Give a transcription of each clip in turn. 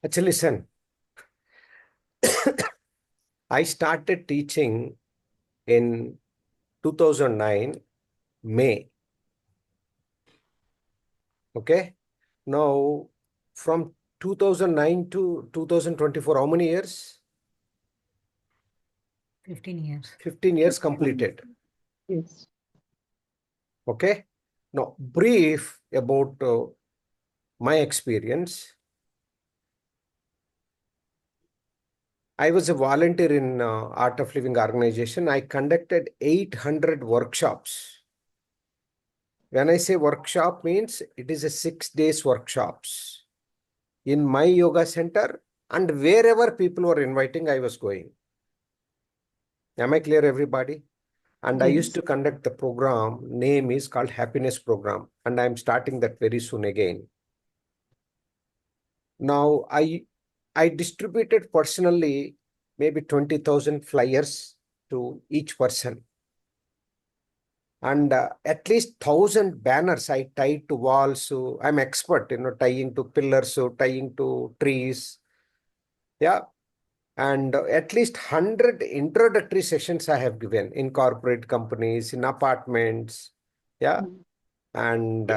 Actually, listen, I started teaching in 2009, May. Okay. Now, from 2009 to 2024, how many years? 15 years. 15 years completed. Yes. Okay. Now, brief about my experience. I was a volunteer in Art of Living organization. I conducted 800 workshops. When I say workshop means it is a 6 days workshops in my yoga center, and wherever people were inviting, I was going. Am I clear, everybody? And I used to conduct the program. Name is called Happiness Program, and I'm starting that very soon again. Now, I distributed personally maybe 20,000 flyers to each person. And at least 1,000 banners I tied to walls. So I'm expert, tying to pillars, so tying to trees. Yeah. And at least 100 introductory sessions I have given in corporate companies, in apartments. Yeah. And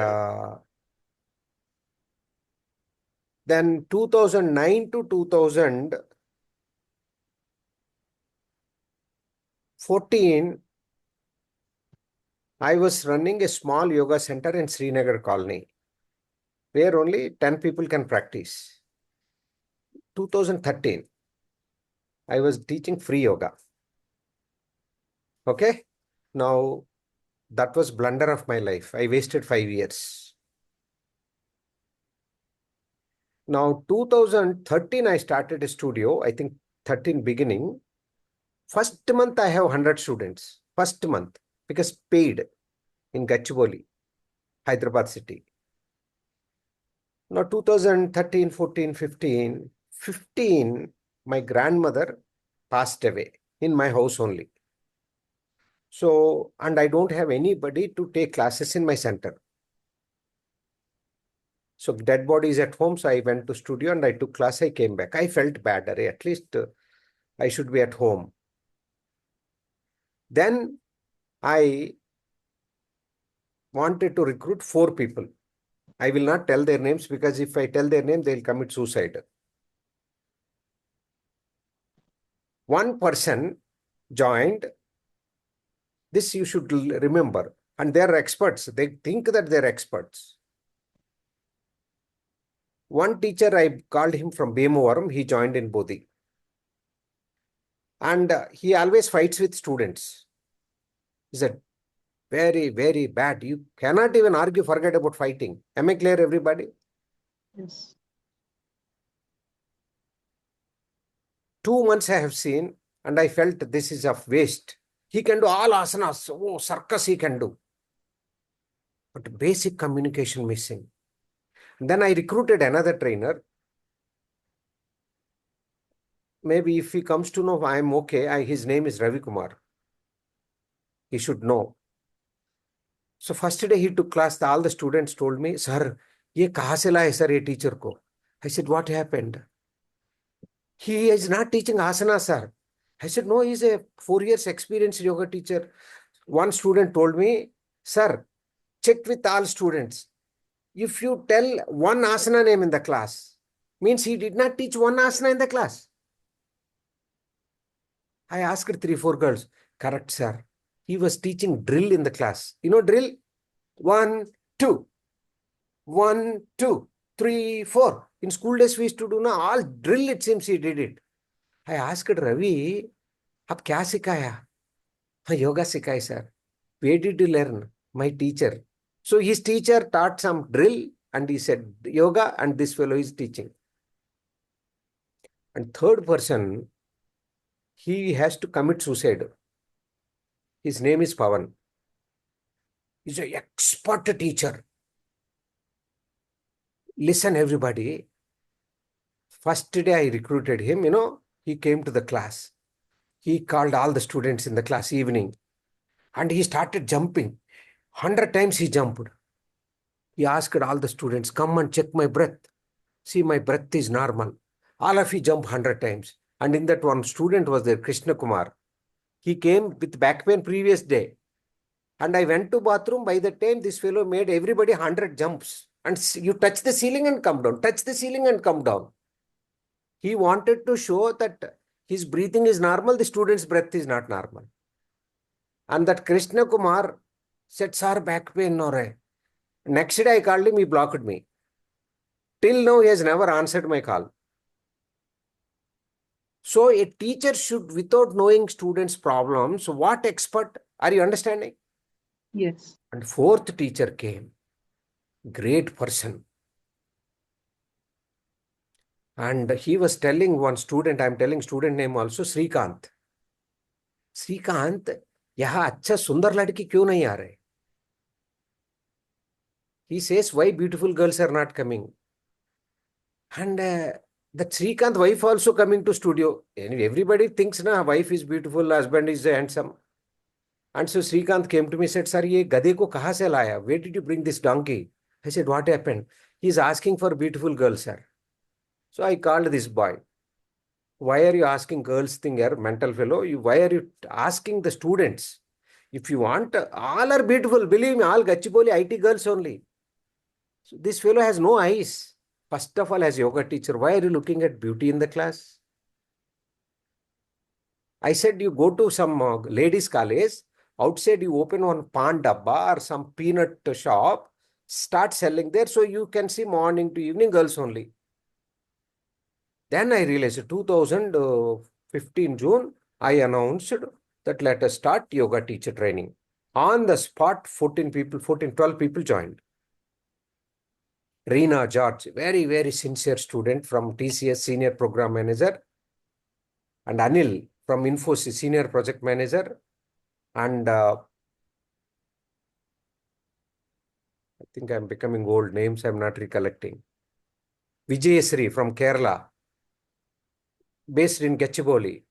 then 2009 to 2014, I was running a small yoga center in Srinagar colony, where only 10 people can practice. 2013, I was teaching free yoga. Okay. Now, that was blunder of my life. I wasted 5 years. Now, 2013, I started a studio. I think 13 beginning. First month, I have 100 students. First month, because paid in Gachibowli, Hyderabad city. Now, 2013, 14, 15, my grandmother passed away in my house only. So, and I don't have anybody to take classes in my center. So dead body is at home. So I went to studio and I took class. I came back. I felt bad. At least I should be at home. Then I wanted to recruit 4 people. I will not tell their names because if I tell their name, they'll commit suicide. One person joined. This you should remember. And they're experts. They think that they're experts. One teacher, I called him from Bhimavaram. He joined in Bodhi. And he always fights with students. He said, very, very bad. You cannot even argue, forget about fighting. Am I clear, everybody? Yes. 2 months I have seen, and I felt this is of waste. He can do all asanas. Oh, circus he can do. But basic communication missing. Then I recruited another trainer. Maybe if he comes to know I'm okay, his name is Ravi Kumar. He should know. So first day he took class, all the students told me, sir, ye kahan se laye sir, ye teacher ko? I said, what happened? He is not teaching asana, sir. I said, no, he's a 4 years experienced yoga teacher. One student told me, sir, check with all students. If you tell one asana name in the class, means he did not teach one asana in the class. I asked 3, 4 girls, correct, sir. He was teaching drill in the class. You know drill? 1, 2. 1, 2, 3, 4. In school days, we used to do now all drill, it seems he did it. I asked Ravi, आप क्या सिखाया? हाँ, yoga सिखाया, sir. Where did you learn? My teacher. So his teacher taught some drill and he said yoga and this fellow is teaching. And third person, he has to commit suicide. His name is Pawan. He's an expert teacher. Listen, everybody. First day I recruited him, he came to the class. He called all the students in the class evening and he started jumping. 100 times he jumped. He asked all the students, come and check my breath. See, my breath is normal. All of you jump 100 times. And in that one student was there, Krishna Kumar. He came with back pain previous day. And I went to bathroom. By the time this fellow made everybody 100 jumps. And you touch the ceiling and come down. Touch the ceiling and come down. He wanted to show that his breathing is normal. The student's breath is not normal. And that Krishna Kumar said, sir, back pain no re. Next day I called him, he blocked me. Till now, he has never answered my call. So a teacher should, without knowing students' problems, what expert, are you understanding? Yes. And fourth teacher came, great person. And he was telling one student, I'm telling student name also, Srikanth. Srikanth, यहाँ अच्छा सुंदर लड़की क्यों नहीं आ रहे? He says, why beautiful girls are not coming? And that Srikanth wife also coming to studio. And everybody thinks na wife is beautiful, husband is handsome. And so Srikanth came to me and said, sir, ye gade ko kahan se laya? Where did you bring this donkey? I said, what happened? He is asking for beautiful girls, sir. So I called this boy. Why are you asking girls thing here, mental fellow? Why are you asking the students? If you want, all are beautiful. Believe me, all Gachibowli IT girls only. So this fellow has no eyes. First of all, as yoga teacher, why are you looking at beauty in the class? I said, you go to some ladies' college, outside you open one pan dabba or some peanut shop, start selling there so you can see morning to evening girls only. Then I realized 2015 June, I announced that let us start yoga teacher training. On the spot, 12 people joined. Reena George, very, very sincere student from TCS, senior program manager. And Anil from Infosys, senior project manager. And I think I'm becoming old. Names I'm not recollecting. Vijayasri from Kerala, based in Gachibowli.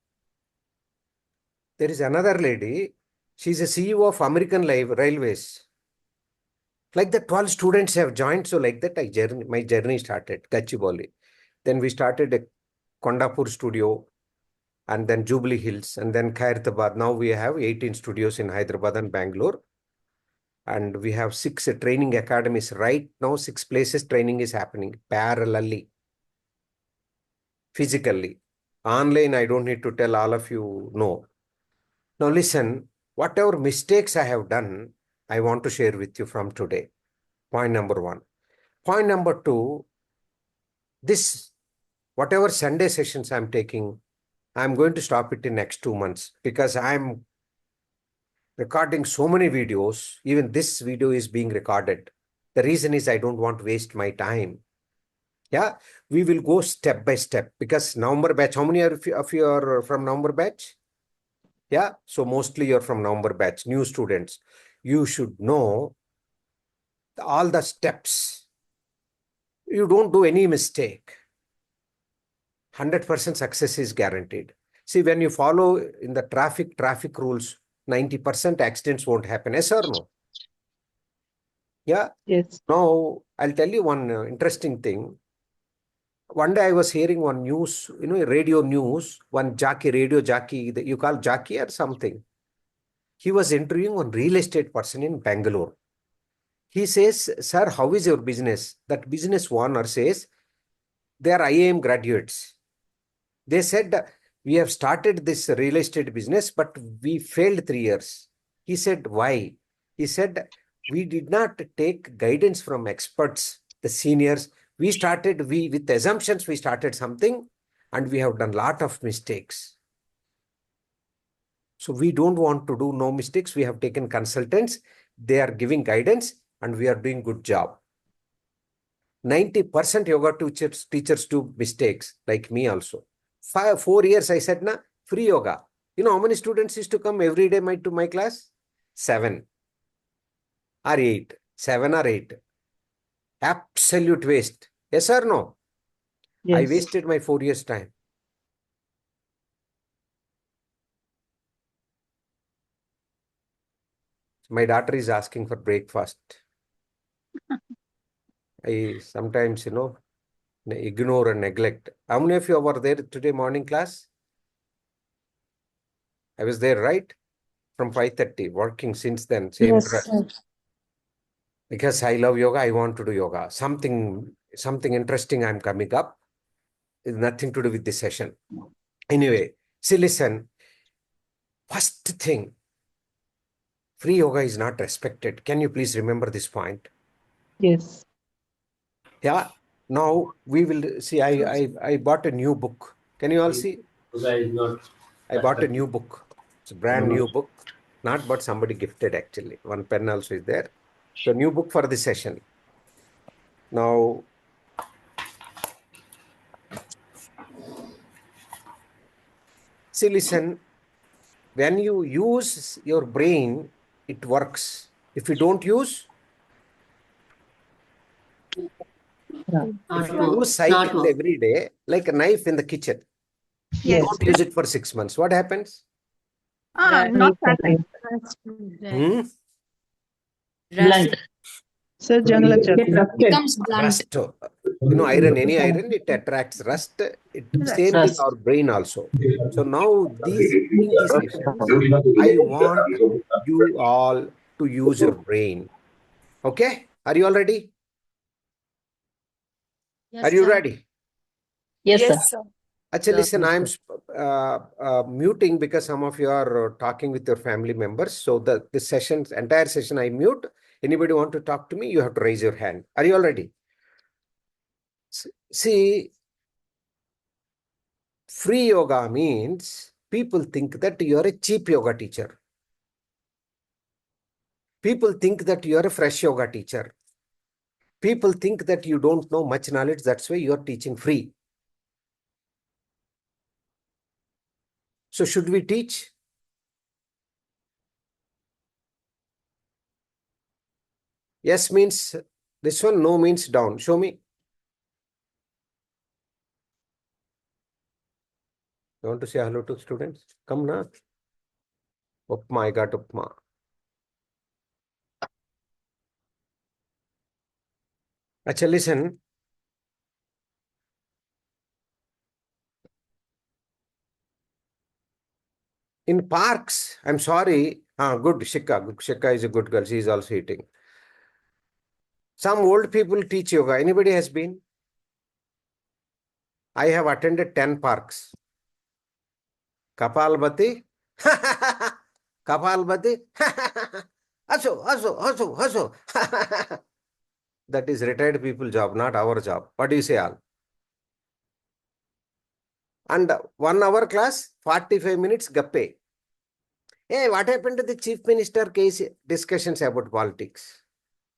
There is another lady. She's a CEO of American Railways. Like that, 12 students have joined. So like that, my journey started, Gachibowli. Then we started a Kondapur studio, and then Jubilee Hills, and then Khairatabad. Now we have 18 studios in Hyderabad and Bangalore. And we have 6 training academies. Right now, 6 places training is happening parallelly, physically. Online, I don't need to tell all of you, no. Now listen, whatever mistakes I have done, I want to share with you from today. Point number 1. Point number 2, this, whatever Sunday sessions I'm taking, I'm going to stop it in next 2 months because I'm recording so many videos. Even this video is being recorded. The reason is I don't want to waste my time. Yeah, we will go step by step because November batch, how many of you are from November batch? Yeah, so mostly you're from November batch, new students. You should know all the steps. You don't do any mistake. 100% success is guaranteed. See, when you follow in the traffic rules, 90% accidents won't happen. Yes or no? Yeah. Yes. Now, I'll tell you one interesting thing. One day I was hearing one news, radio news, one radio jockey, that you call jockey or something. He was interviewing one real estate person in Bangalore. He says, sir, how is your business? That business owner says, they are IIM graduates. They said, we have started this real estate business, but we failed 3 years. He said, why? He said, we did not take guidance from experts, the seniors. With assumptions, we started something and we have done a lot of mistakes. So we don't want to do no mistakes. We have taken consultants. They are giving guidance and we are doing good job. 90% yoga teachers do mistakes, like me also. 4 years, I said, na, free yoga. You know how many students used to come every day to my class? 7 or 8. 7 or 8. Absolute waste. Yes or no? I Yes. wasted my 4 years' time. My daughter is asking for breakfast. I sometimes, ignore and neglect. How many of you were there today morning class? I was there, right? From 5:30, working since then, same Yes, trust. sir. Because I love yoga, I want to do yoga. Something interesting I'm coming up. It's nothing to do with this session. Anyway, see, listen. First thing, free yoga is not respected. Can you please remember this point? Yes. Yeah. Now we will see. I bought a new book. Can you all see? I bought a new book. It's a brand new book. Not but somebody gifted actually. One pen also is there. So new book for this session. Now, see, listen. When you use your brain, it works. If you don't use, Yeah. if you use cycles every day, like a knife in the kitchen, Yes. don't use it for 6 months. What happens? Not that. Hmm? Blunt. Sir, jungle becomes blunt. Rust. Iron, any iron, it attracts rust. Same thing, our brain also. So now in these sessions, I want you all to use your brain. Okay? Are you all ready? Are you ready? Yes, sir. Actually, listen, I'm muting because some of you are talking with your family members. So this entire session, I mute. Anybody want to talk to me? You have to raise your hand. Are you all ready? See, free yoga means people think that you are a cheap yoga teacher. People think that you are a fresh yoga teacher. People think that you don't know much knowledge. That's why you are teaching free. So should we teach? Yes means this one, no means down. Show me. You want to say hello to students? Come now. Upma, I got Upma. Achha, listen. In parks, I'm sorry. Good, Shikha. Shikha is a good girl. She is also eating. Some old people teach yoga. Anybody has been? I have attended 10 parks. Kapalbati. Kapalbati. Haso, haso, haso, haso. That is retired people job, not our job. What do you say all? And 1 hour class, 45 minutes gappe. Hey, what happened to the chief minister case discussions about politics?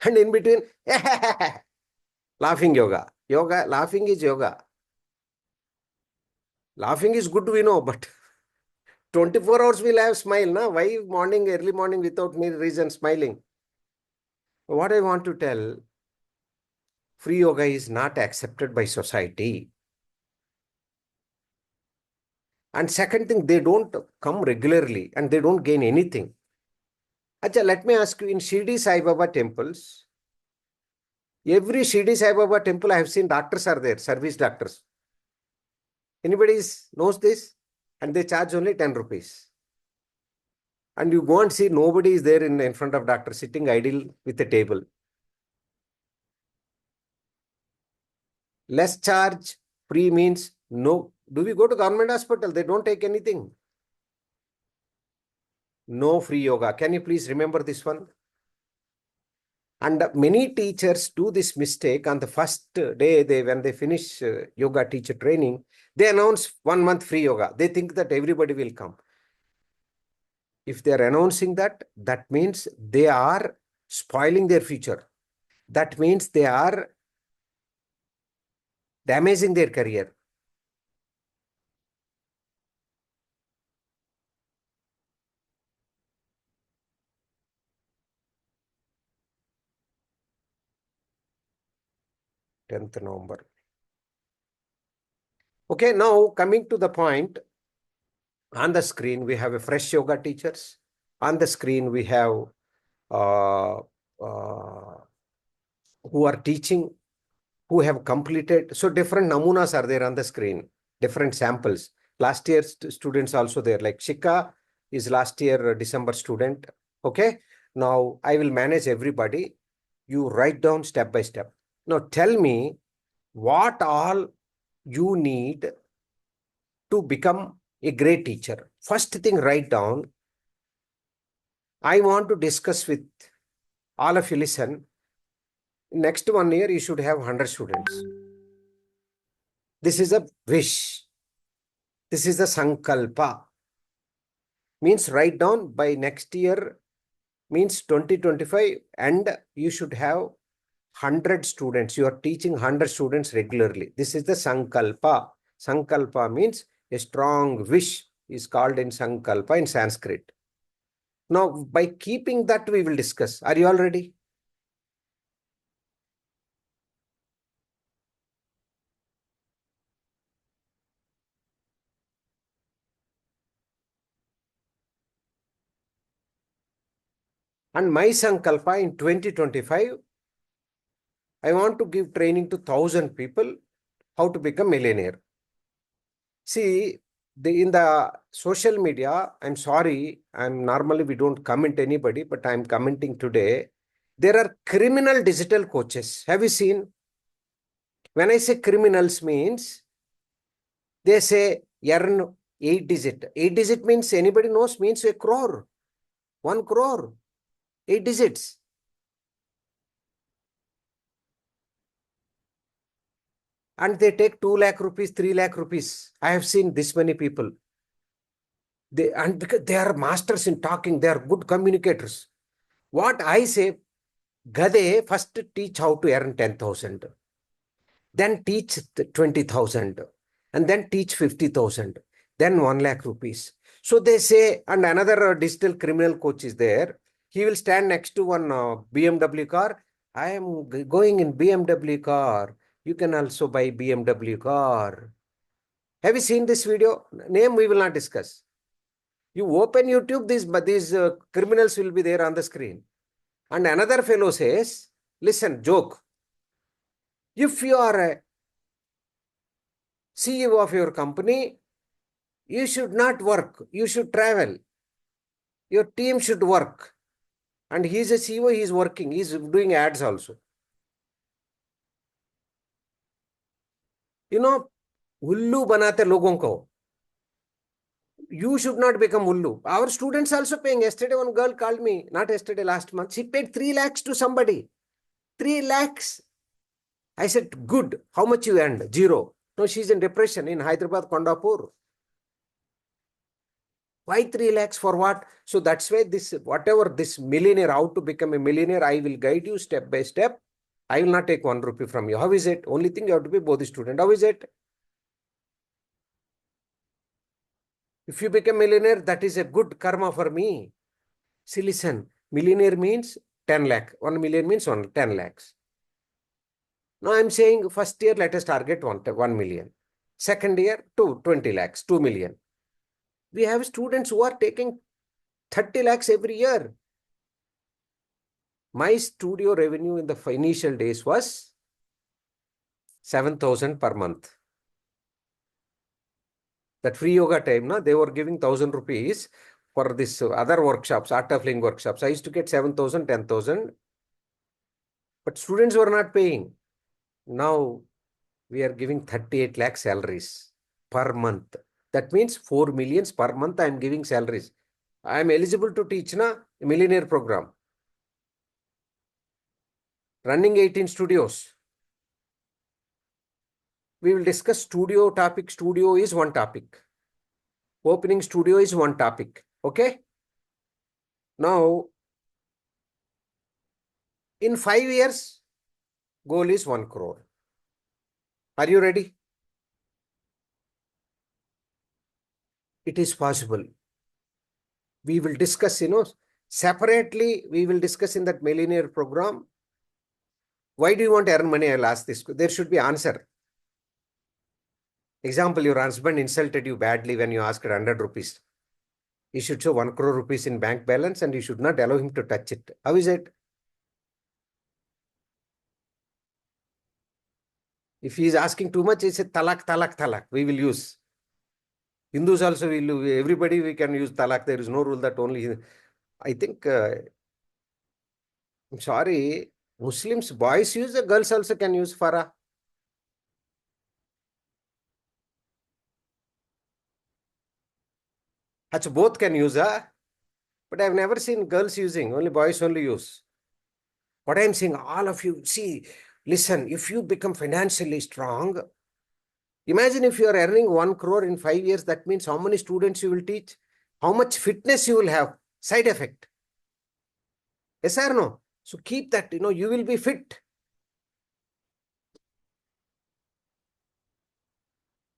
And in between, laughing yoga. Yoga, laughing is yoga. Laughing is good, we know, but 24 hours we'll have smile, na? Why early morning without any reason smiling? What I want to tell, free yoga is not accepted by society. And second thing, they don't come regularly and they don't gain anything. Achha, let me ask you, in Shirdi Sai Baba temples, every Shirdi Sai Baba temple I have seen doctors are there, service doctors. Anybody knows this? And they charge only 10 rupees. And you go and see nobody is there in front of doctor sitting idle with a table. Less charge, free means no. Do we go to government hospital? They don't take anything. No free yoga. Can you please remember this one? And many teachers do this mistake on the first day when they finish yoga teacher training, they announce 1 month free yoga. They think that everybody will come. If they are announcing that, that means they are spoiling their future. That means they are damaging their career. November 10th. Okay, now coming to the point, on the screen, we have a fresh yoga teachers. On the screen, we have uh, who are teaching who have completed. So different namunas are there on the screen, different samples. Last year students also there, like Shika is last year December student. Okay. Now I will manage everybody. You write down step by step. Now tell me what all you need to become a great teacher. First thing, write down. I want to discuss with all of you. Listen, next 1 year, you should have 100 students. This is a wish. This is the sankalpa. Means write down by next year, means 2025, and you should have 100 students. You are teaching 100 students regularly. This is the sankalpa. Sankalpa means a strong wish is called in sankalpa in Sanskrit. Now, by keeping that, we will discuss. Are you all ready? And my sankalpa in 2025, I want to give training to 1,000 people how to become millionaire. See, in the social media, I'm sorry, normally we don't comment anybody, but I'm commenting today. There are criminal digital coaches. Have you seen? When I say criminals means, they say earn 8 digit. 8 digit means anybody knows means a crore. 1 crore. 8 digits. And they take 2 lakh rupees, 3 lakh rupees. I have seen this many people. And because they are masters in talking, they are good communicators. What I say, Gade, first teach how to earn 10,000. Then teach 20,000. And then teach 50,000. Then 1 lakh rupees. So they say, and another digital criminal coach is there. He will stand next to one BMW car. I am going in BMW car. You can also buy BMW car. Have you seen this video? Name we will not discuss. You open YouTube, these criminals will be there on the screen. And another fellow says, listen, joke. If you are a CEO of your company, you should not work. You should travel. Your team should work. And he's a CEO, he's working. He's doing ads also. You know, ullu banate logon ko. You should not become ullu. Our students also paying. Yesterday, one girl called me, not yesterday, last month. She paid 3 lakhs to somebody. 3 lakhs. I said, good. How much you earned? Zero. No, she's in depression in Hyderabad, Kondapur. Why 3 lakhs for what? So that's why this, whatever this millionaire, how to become a millionaire, I will guide you step by step. I will not take 1 rupee from you. How is it? Only thing you have to be Bodhi student. How is it? If you become millionaire, that is a good karma for me. See, listen, millionaire means 10 lakh. 1 million means 10 lakhs. Now I'm saying first year, let us target 1 million. Second year, 20 lakhs, 2 million. We have students who are taking 30 lakhs every year. My studio revenue in the initial days was 7,000 per month. That free yoga time, no, they were giving 1,000 rupees for this other workshops, art of living workshops. I used to get 7,000, 10,000. But students were not paying. Now we are giving 38 lakh salaries per month. That means 4 millions per month I am giving salaries. I am eligible to teach a millionaire program. Running 18 studios. We will discuss studio topic. Studio is one topic. Opening studio is one topic. Okay? Now, in 5 years, goal is 1 crore. Are you ready? It is possible. We will discuss, separately, we will discuss in that millionaire program. Why do you want to earn money? I'll ask this. There should be answer. Example, your husband insulted you badly when you asked 100 rupees. You should show 1 crore rupees in bank balance and you should not allow him to touch it. How is it? If he is asking too much, he said talak, talak, talak. We will use. Hindus also will, everybody we can use talak. There is no rule that only, I think, I'm sorry, Muslims, boys use, the girls also can use farah. Achha, both can use, but I've never seen girls using, only boys only use. What I'm saying, all of you, see, listen, if you become financially strong, imagine if you are earning 1 crore in 5 years, that means how many students you will teach, how much fitness you will have, side effect. Yes or no? So keep that, you will be fit.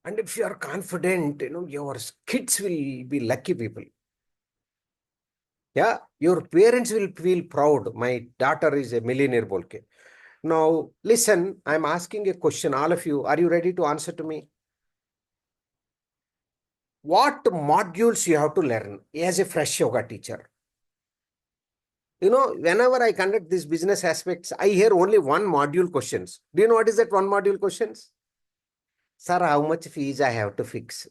And if you are confident, your kids will be lucky people. Yeah, your parents will feel proud. My daughter is a millionaire bolke. Now, listen, I'm asking a question. All of you, are you ready to answer to me? What modules you have to learn as a fresh yoga teacher? Whenever I conduct these business aspects, I hear only one module questions. Do you know what is that one module questions? Sir, how much fees I have to fix?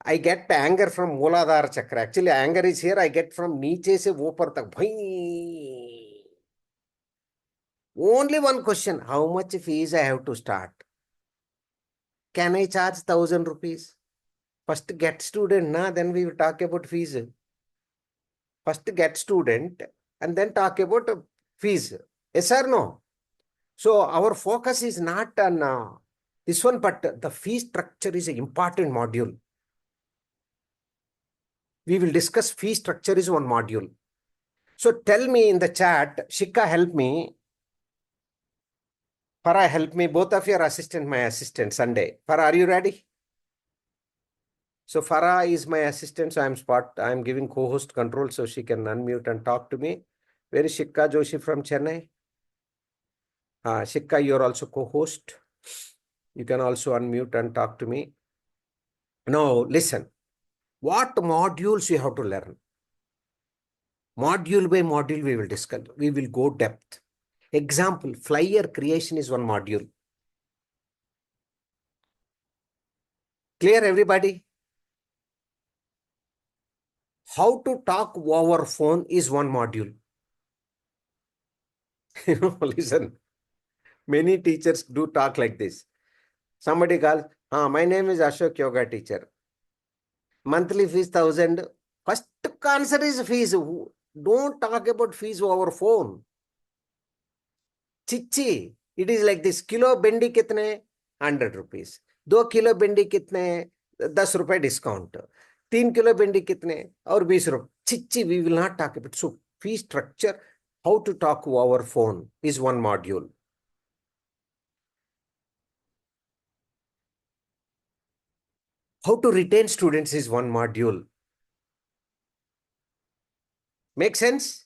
I get anger from Mooladhara Chakra. Actually, anger is here. I get from Niche se Upar tak. Bhai. Only one question. How much fees I have to start? Can I charge 1,000 rupees? First get student, then we will talk about fees. First get student and then talk about fees. Yes or no? So our focus is not on this one, but the fee structure is an important module. We will discuss fee structure is one module. So tell me in the chat, Shika, help me. Farah, help me. Both of your assistant, my assistant, Sunday. Farah, are you ready? So Farah is my assistant, so I'm giving co-host control so she can unmute and talk to me. Where is Shikha Joshi from Chennai? Shikha, you're also co-host. You can also unmute and talk to me. Now, listen. What modules you have to learn? Module by module we will discuss. We will go depth. Example, flyer creation is one module. Clear, everybody? How to talk over phone is one module. Listen, many teachers do talk like this. Somebody calls, my name is Ashok Yoga teacher. Monthly fees 1,000. First answer is fees. Don't talk about fees over phone. Chichi, it is like this. Kilo bendi kitne? 100 rupees. 2 kilo bendi kitne? 10 rupees discount. 3 kilo bendi kitne? Or 20 rupees. Chichi, we will not talk about. So fee structure, how to talk over phone is one module. How to retain students is one module. Make sense?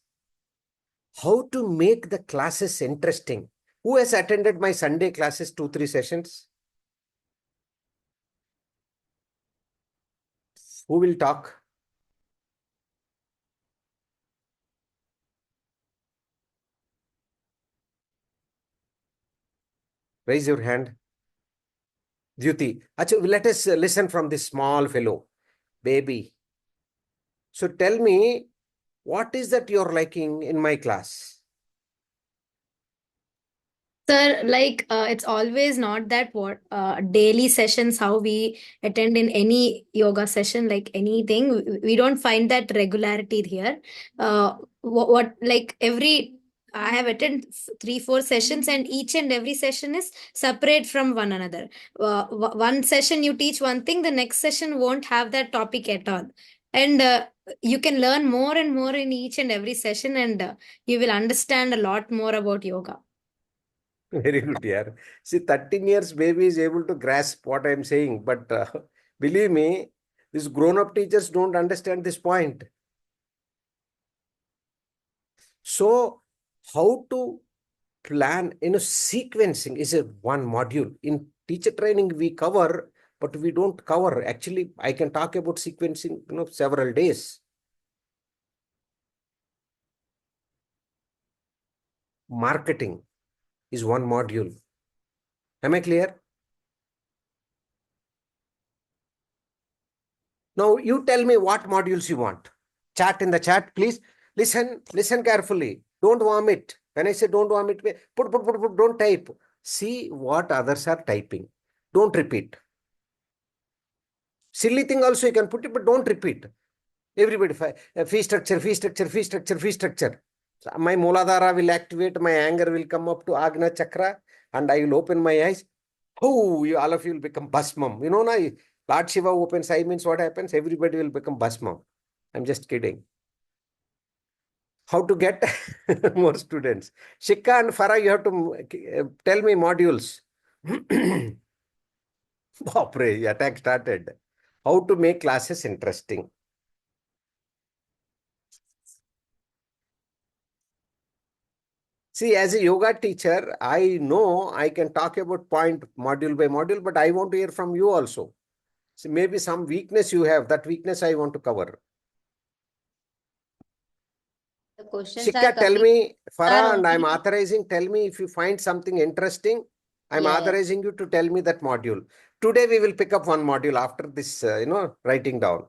How to make the classes interesting. Who has attended my Sunday classes 2-3 sessions? Who will talk? Raise your hand. Duty. Achha, let us listen from this small fellow. Baby. So tell me, what is that you're liking in my class? Sir, like it's always not that what daily sessions how we attend in any yoga session, like anything. We don't find that regularity here. What like every I have attended 3-4 sessions, and each and every session is separate from one another. One session you teach one thing, the next session won't have that topic at all, and you can learn more and more in each and every session, and you will understand a lot more about yoga. Very good, yeah. See, 13 years baby is able to grasp what I'm saying, but believe me, these grown-up teachers don't understand this point. So, how to plan, sequencing is a one module. In teacher training, we cover, but we don't cover. Actually, I can talk about sequencing, several days. Marketing. is one module. Am I clear? Now you tell me what modules you want. Chat in the chat, please. Listen carefully. Don't vomit. When I say don't vomit, put, don't type. See what others are typing. Don't repeat. Silly thing also you can put it, but don't repeat. Everybody, fee structure, fee structure, fee structure, fee structure. So my Muladhara will activate, my anger will come up to Agna Chakra, and I will open my eyes. Oh, all of you will become Bhasmam. You know, na, Lord Shiva opens eye means what happens? Everybody will become Bhasmam. I'm just kidding. How to get more students? Shikha and Farah, you have to tell me modules. Bapre, attack started. How to make classes interesting? See, as a yoga teacher, I know I can talk about point module by module, but I want to hear from you also. So maybe some weakness you have, that weakness I want to cover. The questions Shikha, are tell coming. me, Farah, Sir, and I'm only- authorizing, tell me if you find something interesting, I'm Yes. authorizing you to tell me that module. Today we will pick up one module after this, writing down.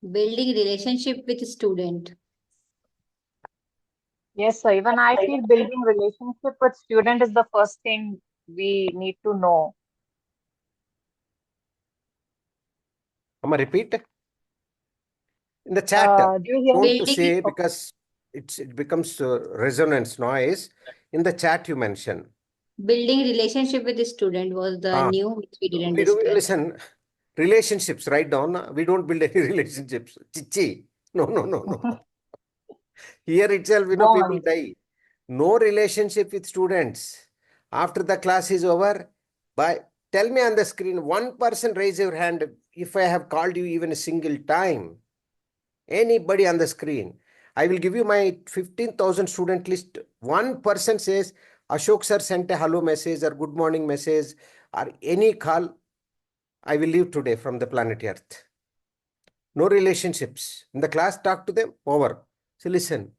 Building relationship with student. Yes, sir. Even I feel building relationship with student is the first thing we need to know. Am I repeat? In the chat, Do you hear me? don't to say because it becomes resonance noise. In the chat you mention. Building relationship with the student was the new which we didn't We do, discuss. listen, relationships, write down. We don't build any relationships. Chichi. No. Here itself, No, people die. No relationship with students. After the class is over, tell me on the screen, one person raise your hand if I have called you even a single time. Anybody on the screen. I will give you my 15,000 student list. One person says, Ashok sir sent a hello message or good morning message or any call. I will leave today from the planet Earth. No relationships. In the class, talk to them, over. So listen.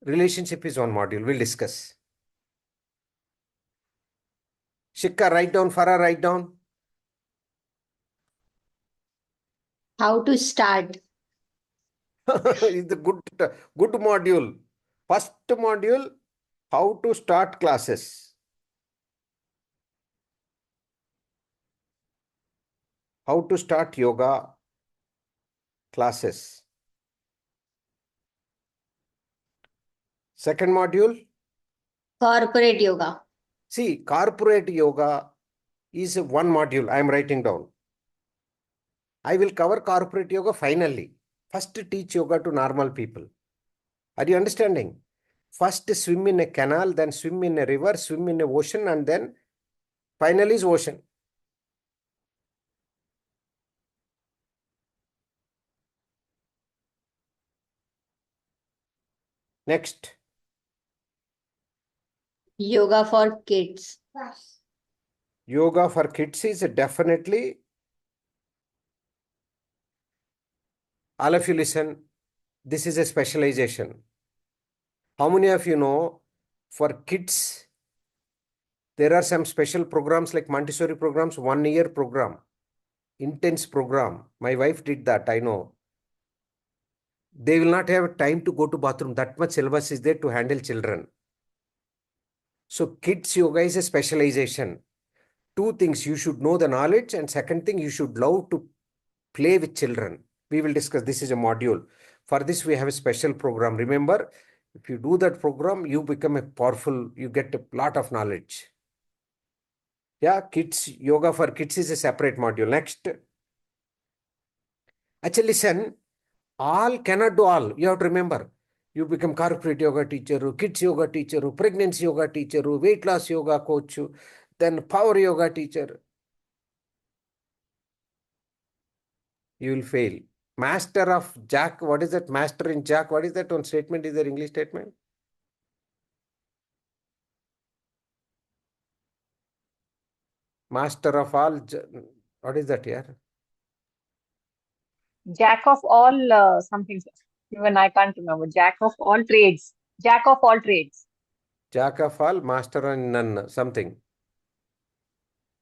Relationship is one module. We'll discuss. Shikha, write down. Farah, write down. How to start. It's a good module. First module, how to start classes. How to start yoga classes. Second module. Corporate yoga. See, corporate yoga is one module I am writing down. I will cover corporate yoga finally. First teach yoga to normal people. Are you understanding? First swim in a canal, then swim in a river, swim in a ocean, and then finally is ocean. Next. Yoga for kids. Yoga for kids is definitely, all of you listen, this is a specialization. How many of you know for kids, there are some special programs like Montessori programs, 1 year program, intense program. My wife did that, I know. They will not have time to go to bathroom. That much syllabus is there to handle children. So kids yoga is a specialization. Two things, you should know the knowledge, and second thing, you should love to play with children. We will discuss, this is a module. For this, we have a special program. Remember, if you do that program, you become a powerful, you get a lot of knowledge. Yeah, kids, yoga for kids is a separate module. Next. Actually, listen, all cannot do all. You have to remember. You become corporate yoga teacher, kids yoga teacher, pregnancy yoga teacher, weight loss yoga coach, then power yoga teacher. You will fail. Master of Jack, what is that? Master in Jack, what is that one statement? Is there English statement? Master of all, what is that here? Jack of all something. Even I can't remember. Jack of all trades. Jack of all trades. Jack of all, master in none, something.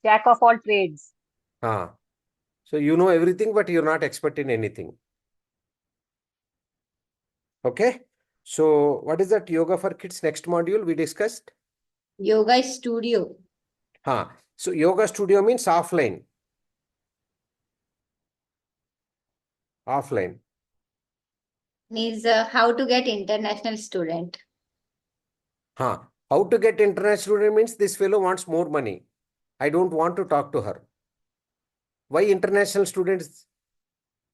Jack of all trades. Ah. So you know everything, but you're not expert in anything. Okay. So what is that yoga for kids? Next module we discussed. Yoga studio. So yoga studio means offline. Offline. Means how to get international student. How to get international student means this fellow wants more money. I don't want to talk to her. Why international students?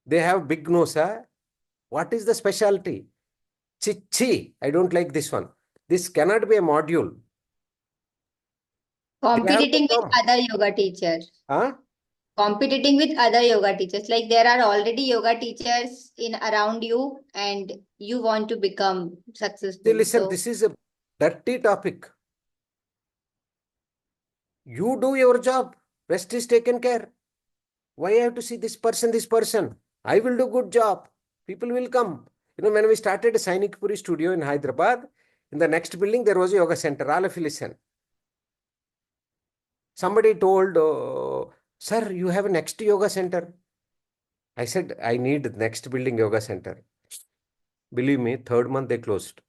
They have big nose, huh? What is the specialty? Chi. I don't like this one. This cannot be a module. They have to Competing with come. other yoga teachers. Huh? Competing with other yoga teachers. Like there are already yoga teachers in around you and you want to become successful. See, listen, So this is a dirty topic. You do your job. Rest is taken care. Why I have to see this person, this person? I will do good job. People will come. You know, when we started a Sainik Puri studio in Hyderabad, in the next building, there was a yoga center. All of you listen. Somebody told, sir, you have a next yoga center. I said, I need next building yoga center. Believe me, third month they closed.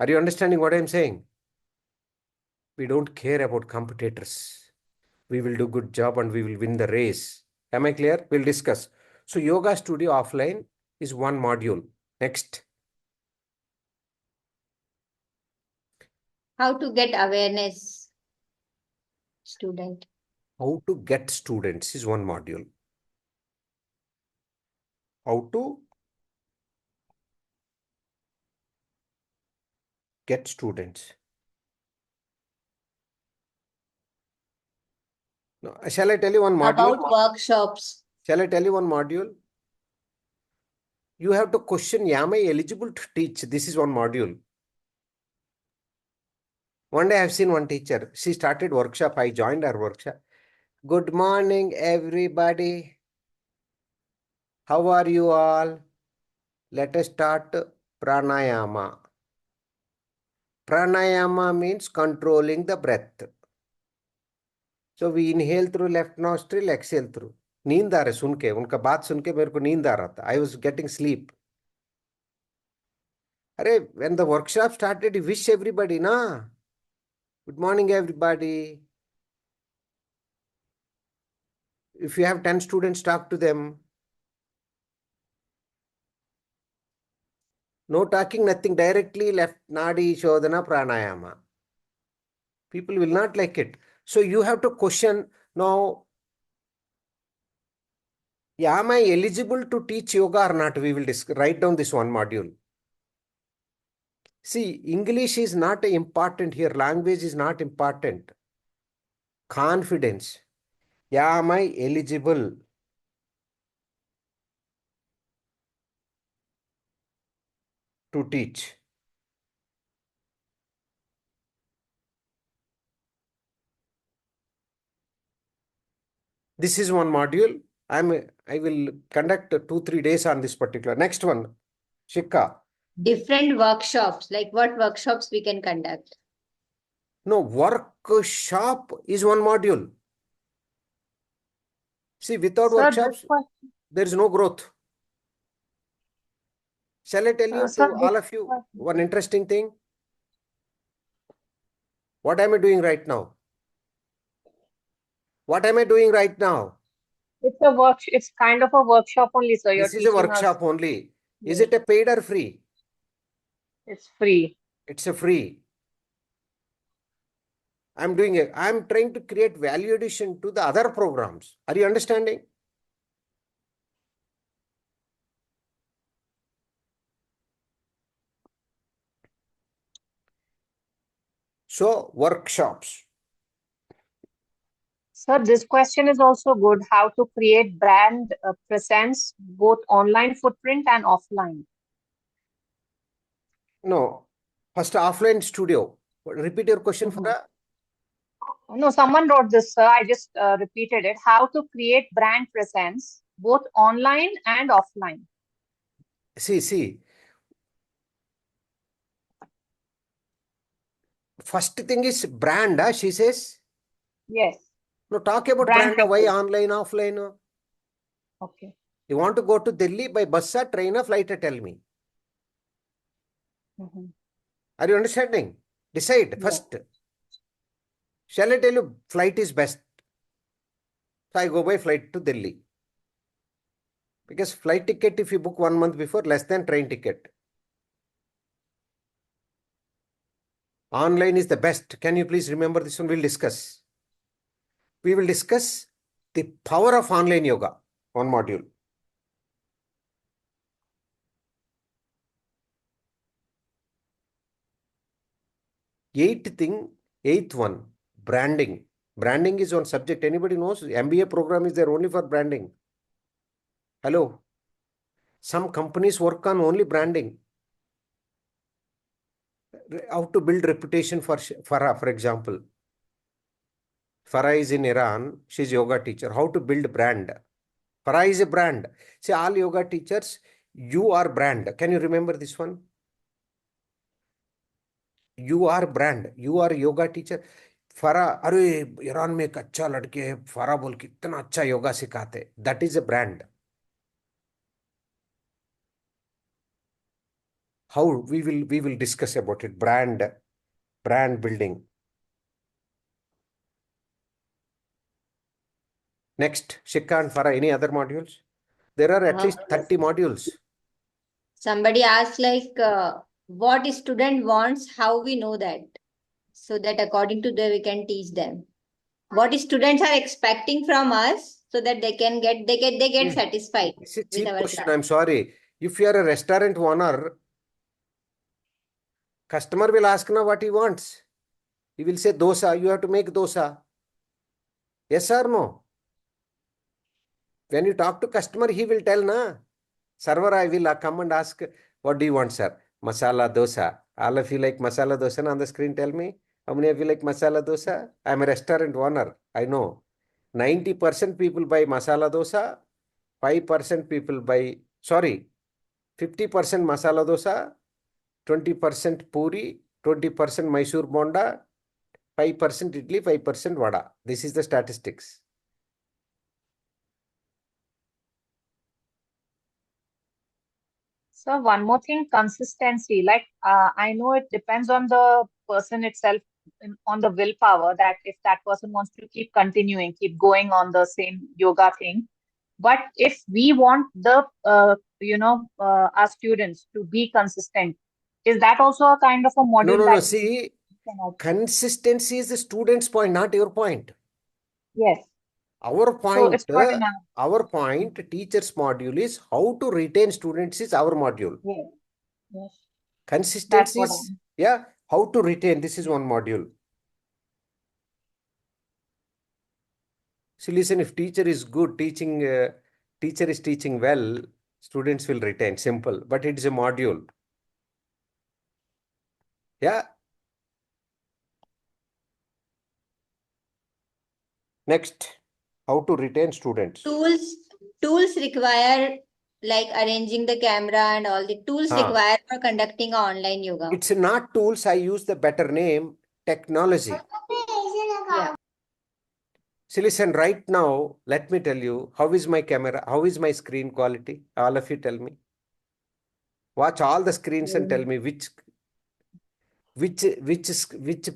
Are you understanding what I'm saying? We don't care about competitors. We will do good job and we will win the race. Am I clear? We'll discuss. So yoga studio offline is one module. Next. how to get awareness student. How to get students is one module. How to get students. No, shall I tell you one module? About workshops. Shall I tell you one module? You have to question, am I eligible to teach? This is one module. One day I have seen one teacher. She started workshop. I joined her workshop. Good morning, everybody. How are you all? Let us start pranayama. Pranayama means controlling the breath. So we inhale through left nostril, exhale through. नींद आ रहा सुन के उनका बात सुन के मेरे को नींद आ रहा था. I was getting sleep. अरे when the workshop started, you wish everybody na. Good morning, everybody. If you have 10 students, talk to them. No talking, nothing. Directly left nadi shodhana pranayama. People will not like it. So you have to question now. Yeah, am I eligible to teach yoga or not? We will write down this one module. See, English is not important here. Language is not important. Confidence. Yeah, am I eligible to teach? This is one module. I will conduct 2-3 days on this particular. Next one, Shikha. Different workshops. Like what workshops we can conduct. No, workshop is one module. See, without Sir, this workshops, question. there is no growth. Shall I tell you Sir, to this all of you question. one interesting thing? What am I doing right now? What am I doing right now? It's a work. It's kind of a workshop only, sir. You're This is a teaching us. workshop only. Is Yes. it a paid or free? It's free. It's a free. I'm trying to create value addition to the other programs. Are you understanding? So workshops. Sir, this question is also good. How to create brand presence, both online footprint and offline. No, first offline studio. Repeat your question for a. No, someone wrote this, sir. I just repeated it. How to create brand presence, both online and offline. See. first thing is brand, she says. Yes. No, talk about Brand brand, why preference. online, offline? Okay. You want to go to Delhi by bus or train or flight, tell me. Mhm. Are you understanding? Decide Yeah. first. Shall I tell you flight is best? So I go by flight to Delhi. Because flight ticket, if you book 1 month before, less than train ticket. Online is the best. Can you please remember this one? We'll discuss. We will discuss the power of online yoga, one module. Eighth one, branding. Branding is one subject. Anybody knows? MBA program is there only for branding. Hello. Some companies work on only branding. How to build reputation for Farah, for example. Farah is in Iran. She's yoga teacher. How to build brand. Farah is a brand. See, all yoga teachers, you are brand. Can you remember this one? You are brand. You are yoga teacher. फरा अरे Iran में एक अच्छा लड़के है फरा बोल कितना अच्छा योगा सिखाते that is a brand how we will discuss about it brand building next Shikha and Farah any other modules there are at least 30 modules Somebody asked like what student wants, how we know that, so that according to that we can teach them. What students are expecting from us, so that they get satisfied it's a with cheap our question class. I'm sorry if you are a restaurant owner customer will ask now what he wants he will say dosa you have to make dosa yes or no when you talk to customer he will tell na server I will come and ask what do you want sir masala dosa all of you like masala dosa na on the screen tell me how many of you like masala dosa I'm a restaurant owner I know 90% people buy masala dosa 5% people buy sorry 50% masala dosa 20% puri 20% Mysore bonda 5% idli 5% vada this is the statistics. So one more thing, consistency. Like I know it depends on the person itself, on the willpower. That if that person wants to keep continuing, keep going on the same yoga thing. But if we want the our students to be consistent, is that also a kind of a module No that we see can also? consistency is the student's point not your point. Yes. Our So point, it's not enough. teacher's module is how to retain students is our module. Yes. Yes. That's Consistency what is, yeah, how to retain. This is one module. So listen, if teacher is good, teacher is teaching well, students will retain. Simple, but it is a module. Yeah. Next, how to retain students. Tools require like arranging the camera and all the tools required for conducting online yoga. It's not tools. I use the better name, technology. Yeah. So listen, right now, let me tell you, how is my camera? How is my screen quality? All of you tell me. Watch all the screens and tell me which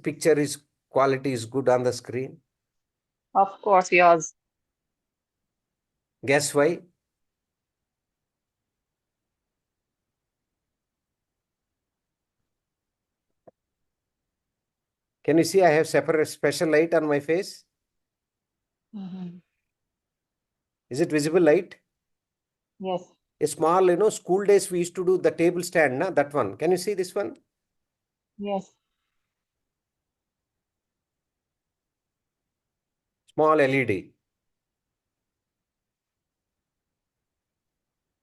picture is quality is good on the screen. Of course, yours. Guess why? Can you see I have separate special light on my face? Is it visible light? Yes. A small, school days we used to do the table stand, na? That one. Can you see this one? Yes. Small LED.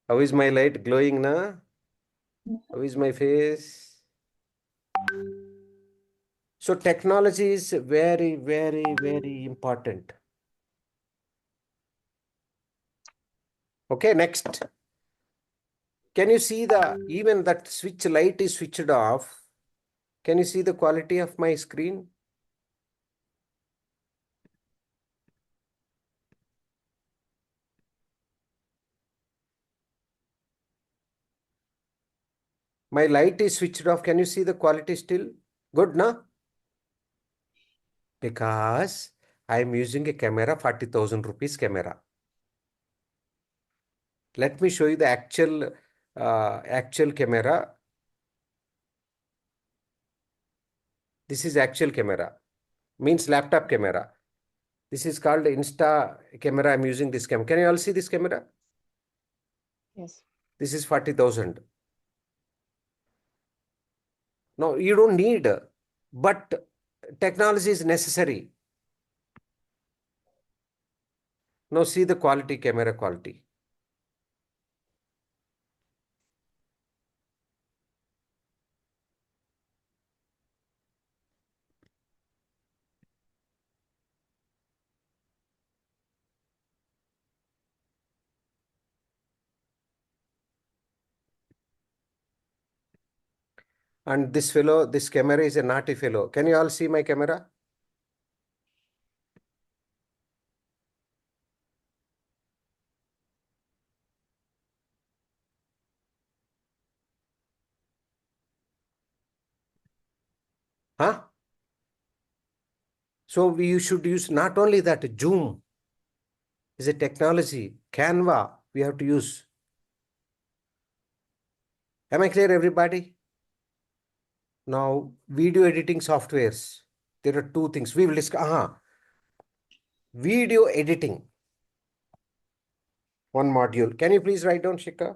How is my light glowing, na? How is my face? So technology is very, very, very important. Okay, next. Can you see even that switch light is switched off? Can you see the quality of my screen? My light is switched off. Can you see the quality still? Good, no? Because I am using a camera, 40,000 rupees camera. Let me show you the actual camera. This is actual camera, means laptop camera. This is called Insta camera. I'm using this camera. Can you all see this camera? Yes. This is 40,000. No, you don't need, but technology is necessary. Now see the quality, camera quality. And this fellow, this camera is a naughty fellow. Can you all see my camera? Huh? So you should use not only that, Zoom is a technology. Canva, we have to use. Am I clear, everybody? Now, video editing softwares. There are two things. We will discuss. Video editing. One module. Can you please write down, Shika?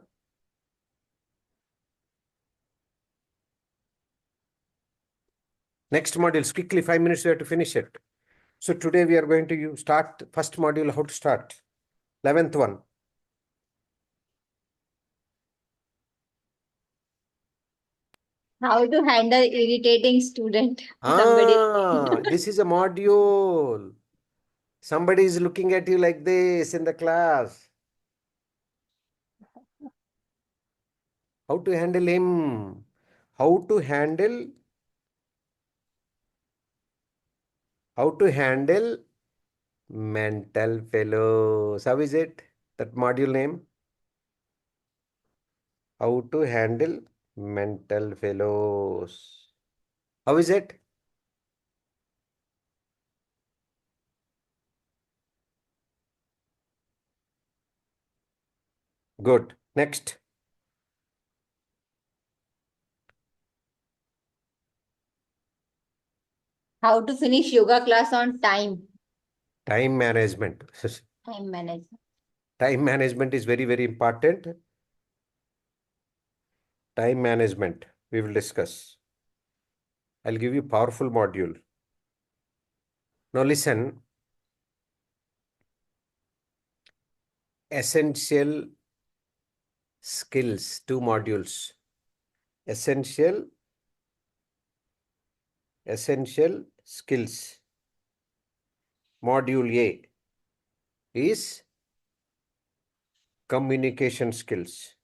Next modules, quickly, 5 minutes, we have to finish it. So today we are going to start first module, how to start. 11th one. How to handle irritating student. Somebody. This is a module. Somebody is looking at you like this in the class. How to handle him? How to handle mental fellows. How is it? That module name? How to handle mental fellows. How is it? Good. Next. How to finish yoga class on time. Time management. Time management. Time management is very, very important. Time management, we will discuss. I'll give you powerful module. Now listen. Essential skills, 2 modules. Essential skills. Module A is communication skills.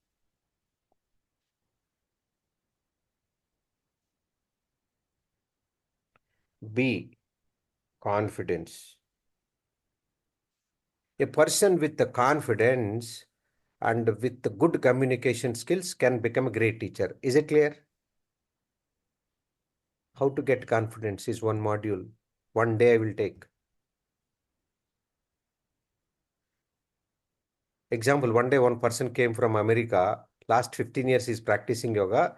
B, confidence. A person with the confidence and with the good communication skills can become a great teacher. Is it clear? How to get confidence is one module. One day I will take. Example, one day one person came from America. Last 15 years he's practicing yoga.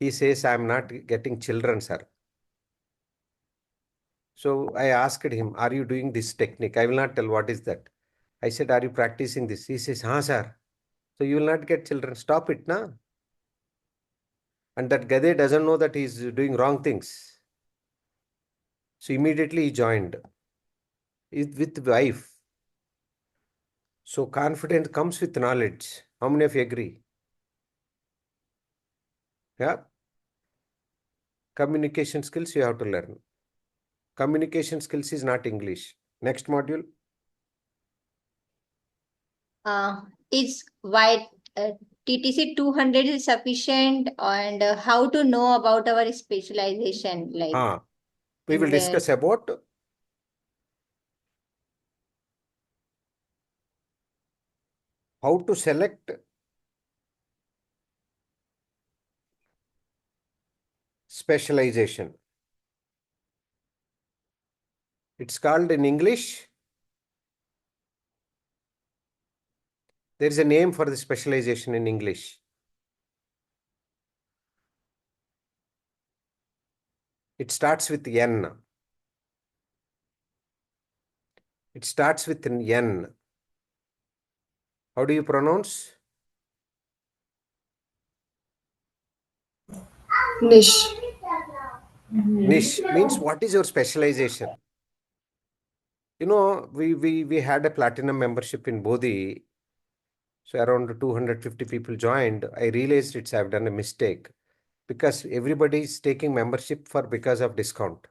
He says, I'm not getting children, sir. So I asked him, are you doing this technique? I will not tell what is that. I said, are you practicing this? He says, sir. So you will not get children. Stop it, na? And that Gade doesn't know that he's doing wrong things. So immediately he joined with wife. So confidence comes with knowledge. How many of you agree? Yeah. Communication skills you have to learn. Communication skills is not English. Next module. It's white TTC 200 is sufficient, and how to know about our specialization, like we in will where? discuss about how to select specialization. It's called in English. There is a name for the specialization in English. It starts with N. It starts with an N. How do you pronounce? Niche. Niche means what is your specialization? You know, we had a platinum membership in Bodhi. So around 250 people joined. I realized I've done a mistake because everybody is taking membership because of discount.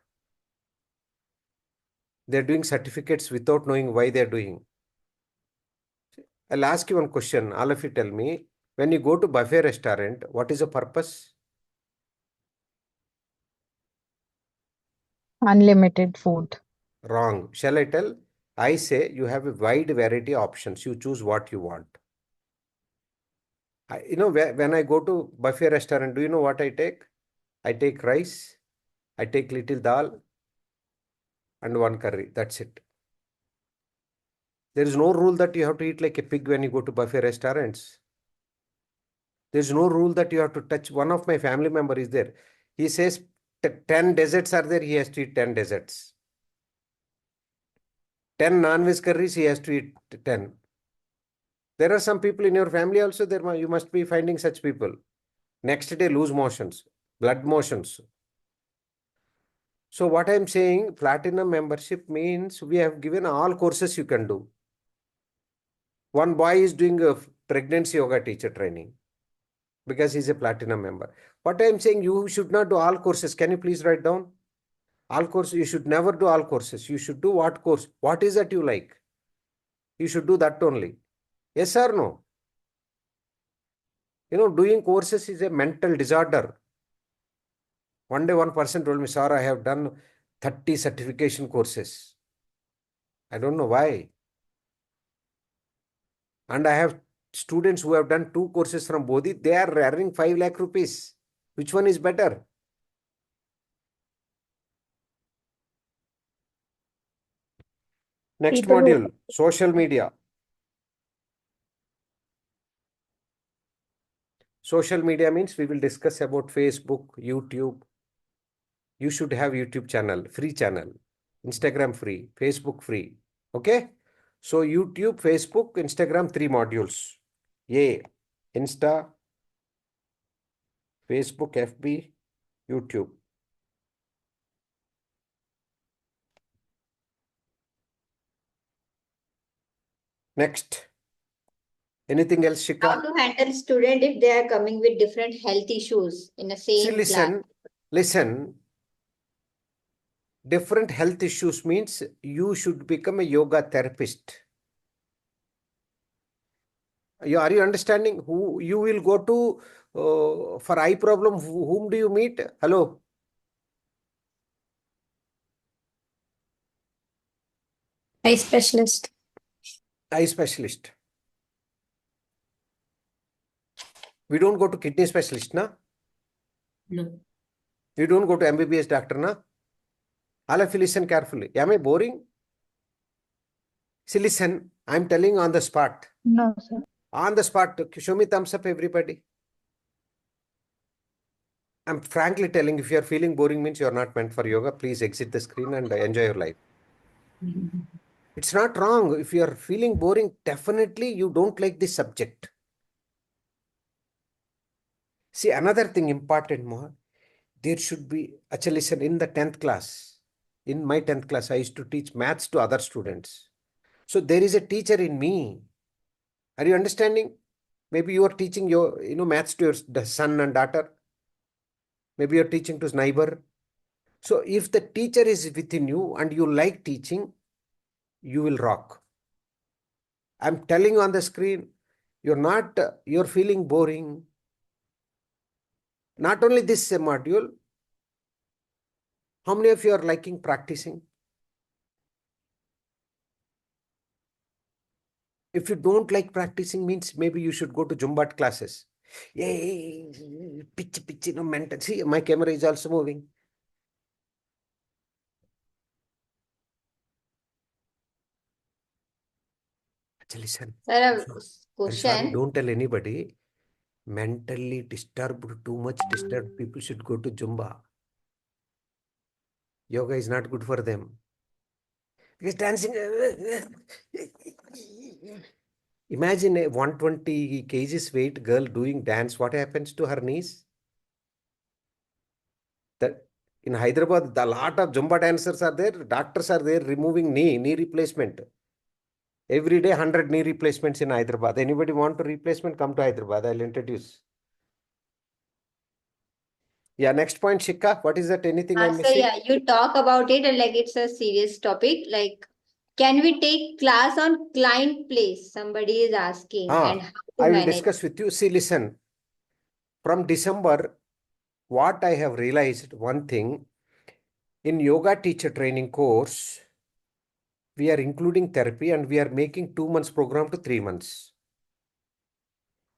They're doing certificates without knowing why they're doing. I'll ask you one question. All of you tell me, when you go to buffet restaurant, what is the purpose? Unlimited food. Wrong. Shall I tell? I say you have a wide variety of options. You choose what you want. When I go to buffet restaurant, do you know what I take? I take rice, I take little dal and one curry. That's it. There is no rule that you have to eat like a pig when you go to buffet restaurants. There's no rule that you have to touch. One of my family member is there. He says 10 desserts are there. He has to eat 10 desserts. 10 non-veg curries, he has to eat 10. There are some people in your family also. You must be finding such people. Next day, loose motions, blood motions. So what I'm saying, platinum membership means we have given all courses you can do. One boy is doing a pregnancy yoga teacher training because he's a platinum member. What I'm saying, you should not do all courses. Can you please write down? All courses, you should never do all courses. You should do what course? What is that you like? You should do that only. Yes or no? Doing courses is a mental disorder. One day, one person told me, sir, I have done 30 certification courses. I don't know why. And I have students who have done 2 courses from Bodhi. They are earning 5 lakh rupees. Which one is better? Next People who- module, social media. Social media means we will discuss about Facebook, YouTube. You should have YouTube channel, free channel. Instagram free, Facebook free. Okay? So YouTube, Facebook, Instagram, 3 modules. A, Insta, Facebook, FB, YouTube. Next. Anything else, Shika? How to handle student if they are coming with different health issues in the See, same class? listen. Different health issues means you should become a yoga therapist. Are you understanding? Who you will go to for eye problem? Whom do you meet? Hello. Eye specialist. Eye specialist. We don't go to kidney specialist, na? No. We don't go to MBBS doctor, na? All of you listen carefully. Am I boring? See, listen. I'm telling on the spot. No, sir. On the spot. Show me thumbs up, everybody. I'm frankly telling, if you're feeling boring means you're not meant for yoga, please exit the screen and enjoy your life. It's not wrong. If you're feeling boring, definitely you don't like this subject. See, another thing important more, there should be, actually listen, in the 10th class, in my 10th class, I used to teach maths to other students. So there is a teacher in me. Are you understanding? Maybe you are teaching your, maths to your son and daughter. Maybe you're teaching to his neighbor. So if the teacher is within you and you like teaching, you will rock. I'm telling you on the screen, you're feeling boring. Not only this module, how many of you are liking practicing? If you don't like practicing, means maybe you should go to Zumba classes. Yay, pitch, no mental. See, my camera is also moving. Actually, listen. Sir, a I'm sorry, question. don't tell anybody. Mentally disturbed, too much disturbed people should go to Zumba. Yoga is not good for them. Because dancing. Imagine a 120 kgs weight girl doing dance. What happens to her knees? That in Hyderabad, a lot of Zumba dancers are there. Doctors are there removing knee replacement. Every day, 100 knee replacements in Hyderabad. Anybody want a replacement? Come to Hyderabad. I'll introduce. Yeah, next point, Shikha. What is that? Anything I'm Sir, missing? yeah, you talk about it and like it's a serious topic. Like, can we take class on client place? Somebody is asking, and how to I will manage. discuss with you. See, listen. From December, what I have realized, one thing, in yoga teacher training course, we are including therapy and we are making 2 months program to 3 months.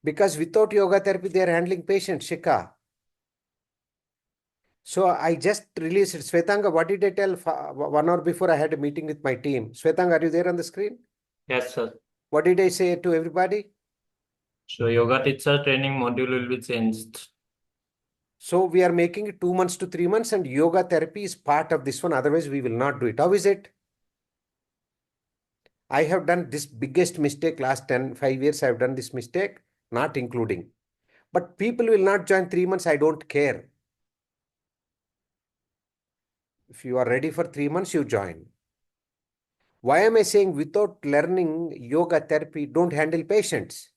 Because without yoga therapy, they are handling patients, Shikha. So I just released it. Svetanga, what did I tell 1 hour before I had a meeting with my team? Svetanga, are you there on the screen? Yes, sir. What did I say to everybody? So yoga teacher training module will be changed. So we are making it 2 months to 3 months and yoga therapy is part of this one. Otherwise, we will not do it. How is it? I have done this biggest mistake last 5 years. I have done this mistake, not including. But people will not join 3 months. I don't care. If you are ready for 3 months, you join. Why am I saying without learning yoga therapy, don't handle patients?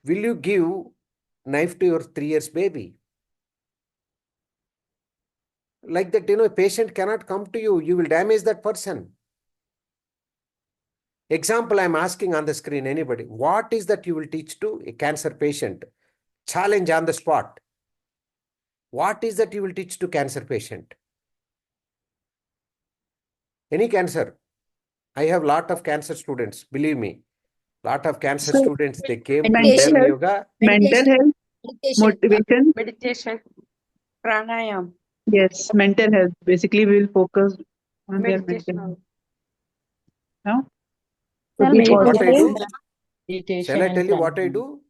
Will you give knife to your 3 years baby? Like that, a patient cannot come to you. You will damage that person. Example, I'm asking on the screen, anybody. What is that you will teach to a cancer patient? Challenge on the spot. What is that you will teach to cancer patient? Any cancer. I have lot of cancer students, believe me. Lot of cancer So, students, they came to mental learn health, yoga. mental health, motivation. Meditation, pranayam, Yes, mental health. Basically, we'll focus on their mental meditation, health. Now, Sir, could be See what I positive. do? meditation Shall I and tell you what I pranayama. do?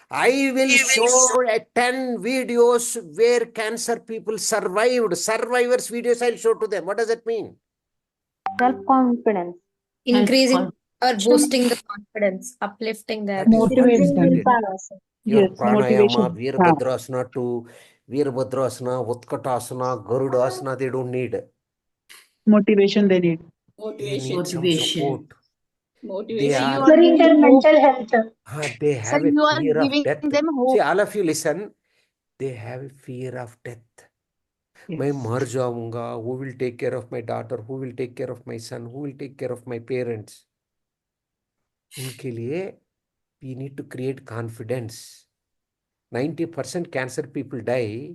I will show 10 videos where cancer people survived. Survivors videos I'll show to them. What does that mean? Self-confidence. Increasing or Some boosting the confidence, uplifting their That is what is motivation. needed. Your Yes, pranayama, motivation. हाँ, Virabhadrasana to Virabhadrasana, Utkatasana, Garudasana, they don't need. motivation they need. They need some Motivation. support. They Motivation. are, Ensuring their mental health. they So have a you are fear of giving death. them See, hope. all of you listen. They have a fear of death. मैं Yes. मर जाऊंगा. Who will take care of my daughter? Who will take care of my son? Who will take care of my parents? उनके लिए we need to create confidence. 90% cancer people die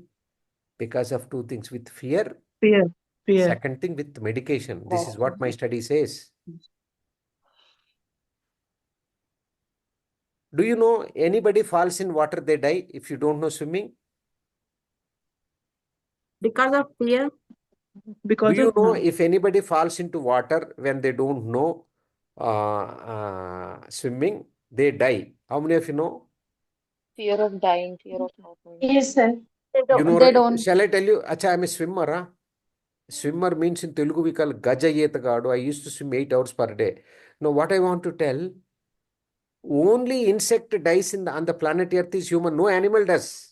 because of two things: with fear, Fear, fear. second thing with medication. This is what my study says. Do you know anybody falls in water, they die if you don't know swimming? because of fear. Do Because you of know if anybody falls into water when they don't know swimming, they die? How many of you know? Fear of dying, fear of not knowing. Yes, sir. You know, They don't. shall I tell you? Acha, I'm a swimmer. Huh? Swimmer means in Telugu we call Gaja Yetagadu. I used to swim 8 hours per day. Now, what I want to tell, only insect dies on the planet Earth is human. No animal does.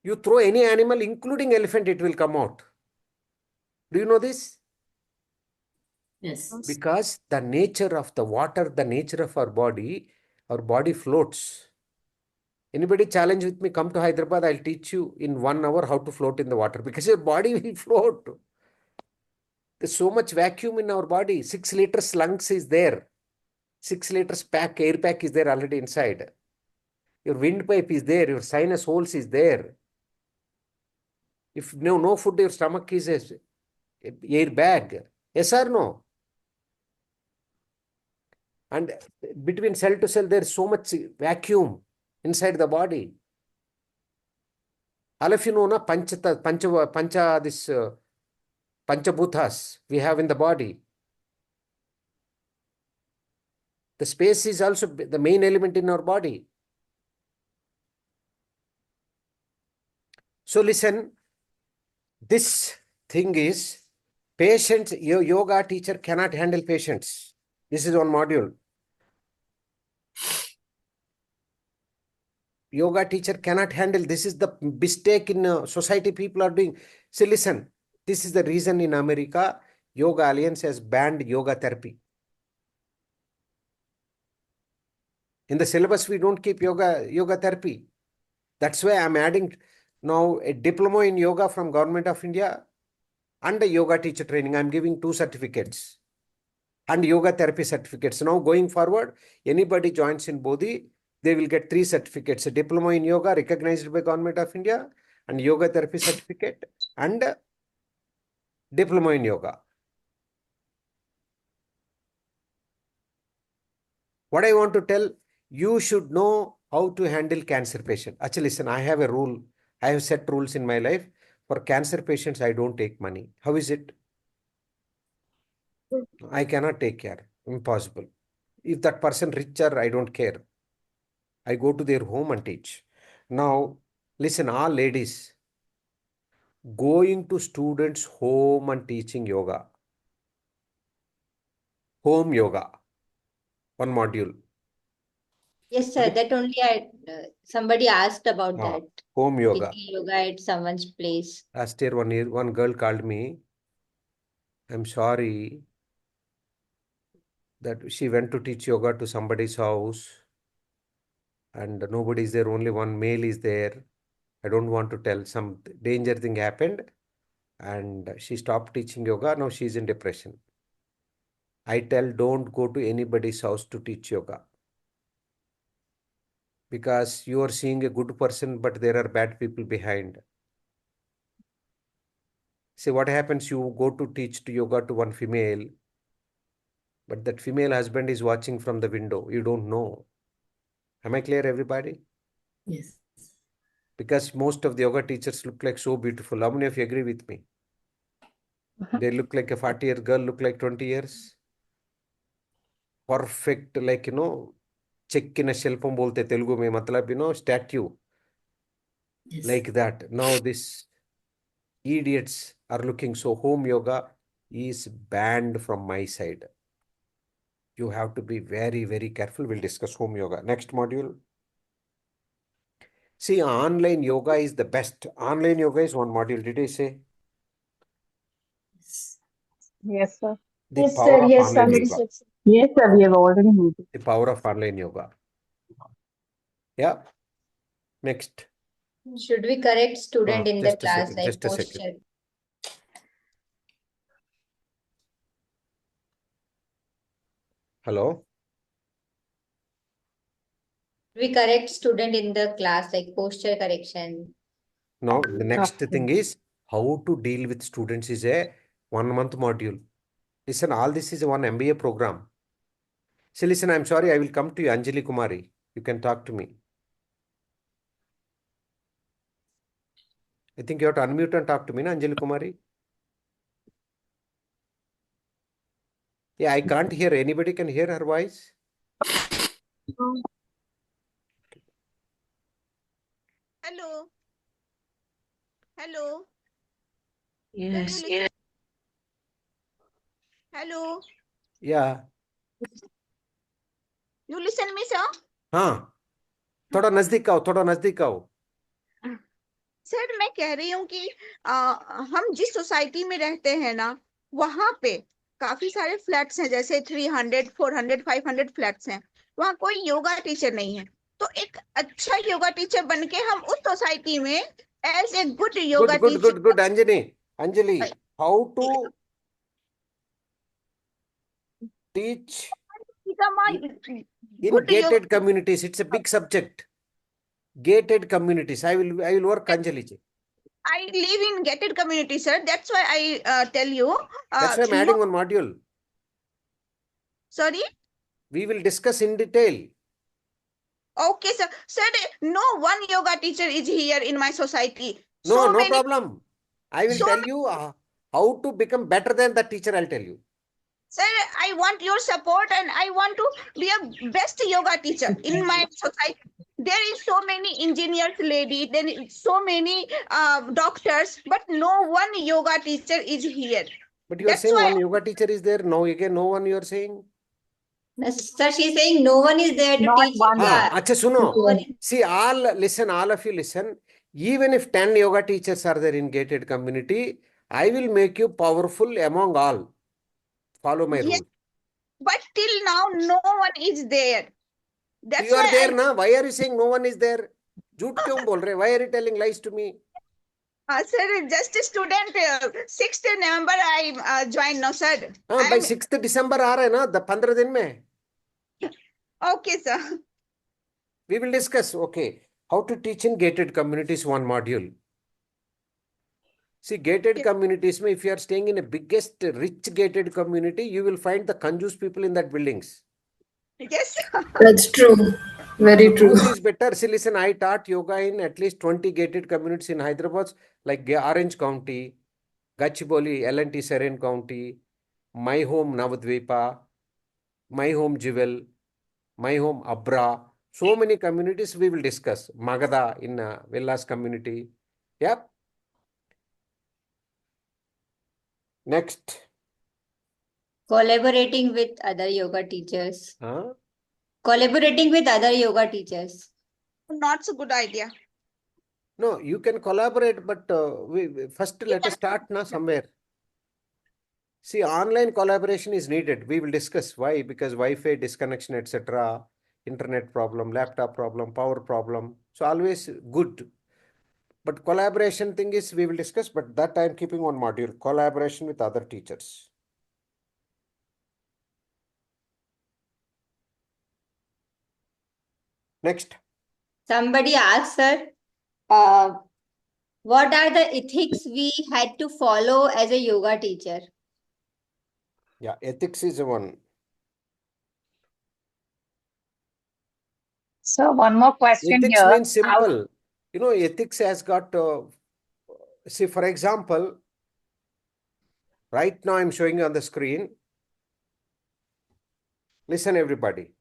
You throw any animal, including elephant, it will come out. Do you know this? Yes. Because the nature of the water, the nature of our body floats. Anybody challenge with me, come to Hyderabad, I'll teach you in 1 hour how to float in the water because your body will float. There's so much vacuum in our body. 6 liters lungs is there. 6 liters pack, air pack is there already inside. Your windpipe is there, your sinus holes is there. If no food, your stomach is a air bag. Yes or no? And between cell to cell, there is so much vacuum inside the body. All of you know, na, this panchabhutas we have in the body. The space is also the main element in our body. So listen, this thing is patients, your yoga teacher cannot handle patients. This is one module. Yoga teacher cannot handle. This is the mistake in society people are doing. So listen, this is the reason in America, Yoga Alliance has banned yoga therapy. In the syllabus, we don't keep yoga therapy. That's why I'm adding now a diploma in yoga from Government of India and a yoga teacher training. I'm giving 2 certificates and yoga therapy certificates. Now going forward, anybody joins in Bodhi, they will get 3 certificates: a diploma in yoga recognized by Government of India, and yoga therapy certificate, and diploma in yoga. What I want to tell, you should know how to handle cancer patient. Actually, listen, I have a rule. I have set rules in my life. For cancer patients, I don't take money. How is it? I cannot take care. Impossible. If that person richer, I don't care. I go to their home and teach. Now, listen, all ladies, going to students' home and teaching yoga. Home yoga. One module. Yes, sir. That only somebody asked about that. Home yoga. Taking yoga at someone's place. Last year, one girl called me. I'm sorry that she went to teach yoga to somebody's house and nobody is there, only one male is there. I don't want to tell, some danger thing happened and she stopped teaching yoga. Now she's in depression. I tell, don't go to anybody's house to teach yoga, because you are seeing a good person, but there are bad people behind. See what happens, you go to teach to yoga to one female, but that female husband is watching from the window. You don't know. Am I clear, everybody? Yes. Because most of the yoga teachers look like so beautiful. How many of you agree with me? They look like a 40-year girl, look like 20 years. Perfect, like, check in a shelf bolte Telugu mein, matlab, statue. Yes. Like that. Now this idiots are looking. So home yoga is banned from my side. You have to be very, very careful. We'll discuss home yoga. Next module. See, online yoga is the best. Online yoga is one module. Did I say? Yes. Yes, sir. The Yes, power sir. of Yes, online somebody yoga. said so. Yes, sir, we have already moved. The power of online yoga. Yeah. Next. Should we correct student in the Just a class second. like Just a second. posture? Hello. We correct student in the class like posture correction. Now, the next Okay. thing is how to deal with students is a 1-month module. Listen, all this is a one MBA program. See, listen, I'm sorry, I will come to you, Anjali Kumari. You can talk to me. I think you have to unmute and talk to me, na, Anjali Kumari? Yeah, I can't hear. Anybody can hear her voice? Hello. Hello. Yes. Hello. Yeah. You listen me, sir? हाँ, थोड़ा नजदीक आओ, थोड़ा नजदीक आओ. Sir मैं कह रही हूँ कि हम जिस सोसाइटी में रहते हैं ना, वहां पे काफी सारे फ्लैट्स हैं, जैसे 300, 400, 500 फ्लैट्स हैं. वहाँ कोई योगा टीचर नहीं है. तो एक अच्छा योगा टीचर बन के हम उस सोसाइटी में as a good yoga teacher. Good, Anjali, how to teach become a In good yoga. gated communities, it's a big subject. Gated communities. I will work Anjali ji. I live in gated community, sir. That's why I tell you. That's why I'm Through adding one module. sorry. We will discuss in detail. Okay, sir. Sir, no one yoga teacher is here in my society. No, So no many. problem. I will So tell you how to become better than the teacher. I'll tell you. Sir, I want your support and I want to be a best yoga teacher in my society. There is so many engineers lady, then so many doctors, but no one yoga teacher is here. But you are That's saying why one yoga teacher is there. No, again, no one you are saying. Sir, she's saying no one is there to Not teach one. yoga. Acha suno. No one is- See, all of you listen. Even if 10 yoga teachers are there in gated community, I will make you powerful among all. Follow my yes, rule. but till now no one is there. That's You are why there now. Why are you saying no one is there? Jhoot kyun bol rahe? Why are you telling lies to me? sir, just a student. 6th November I joined now, sir. By 6th December आ रहा है ना 15 दिन में. Okay, sir. We will discuss. Okay, how to teach in gated communities, one module. See, gated communities, if you are staying in a biggest rich gated community, you will find the conjuice people in that buildings. Yes. That's true. Very true. Truth is better. See, listen, I taught yoga in at least 20 gated communities in Hyderabad, like Orange County, Gachibowli, L&T Serene County, my home Navadvipa, my home Jewel, my home Abra. So many communities we will discuss. Magadha in Villas community. Yep. Next. Collaborating with other yoga teachers. Huh? Collaborating with other yoga teachers. Not so good idea. No, you can collaborate, but first let us start now somewhere. See, online collaboration is needed. We will discuss why, because Wi-Fi disconnection, etc., internet problem, laptop problem, power problem. So always good. But collaboration thing is we will discuss, but that I am keeping one module, collaboration with other teachers. Next. Somebody asked, sir, what are the ethics we had to follow as a yoga teacher? Yeah, ethics is one. So one more question Ethics here. means simple. You know, ethics has got, see, for example, right now I'm showing you on the screen. Listen, everybody.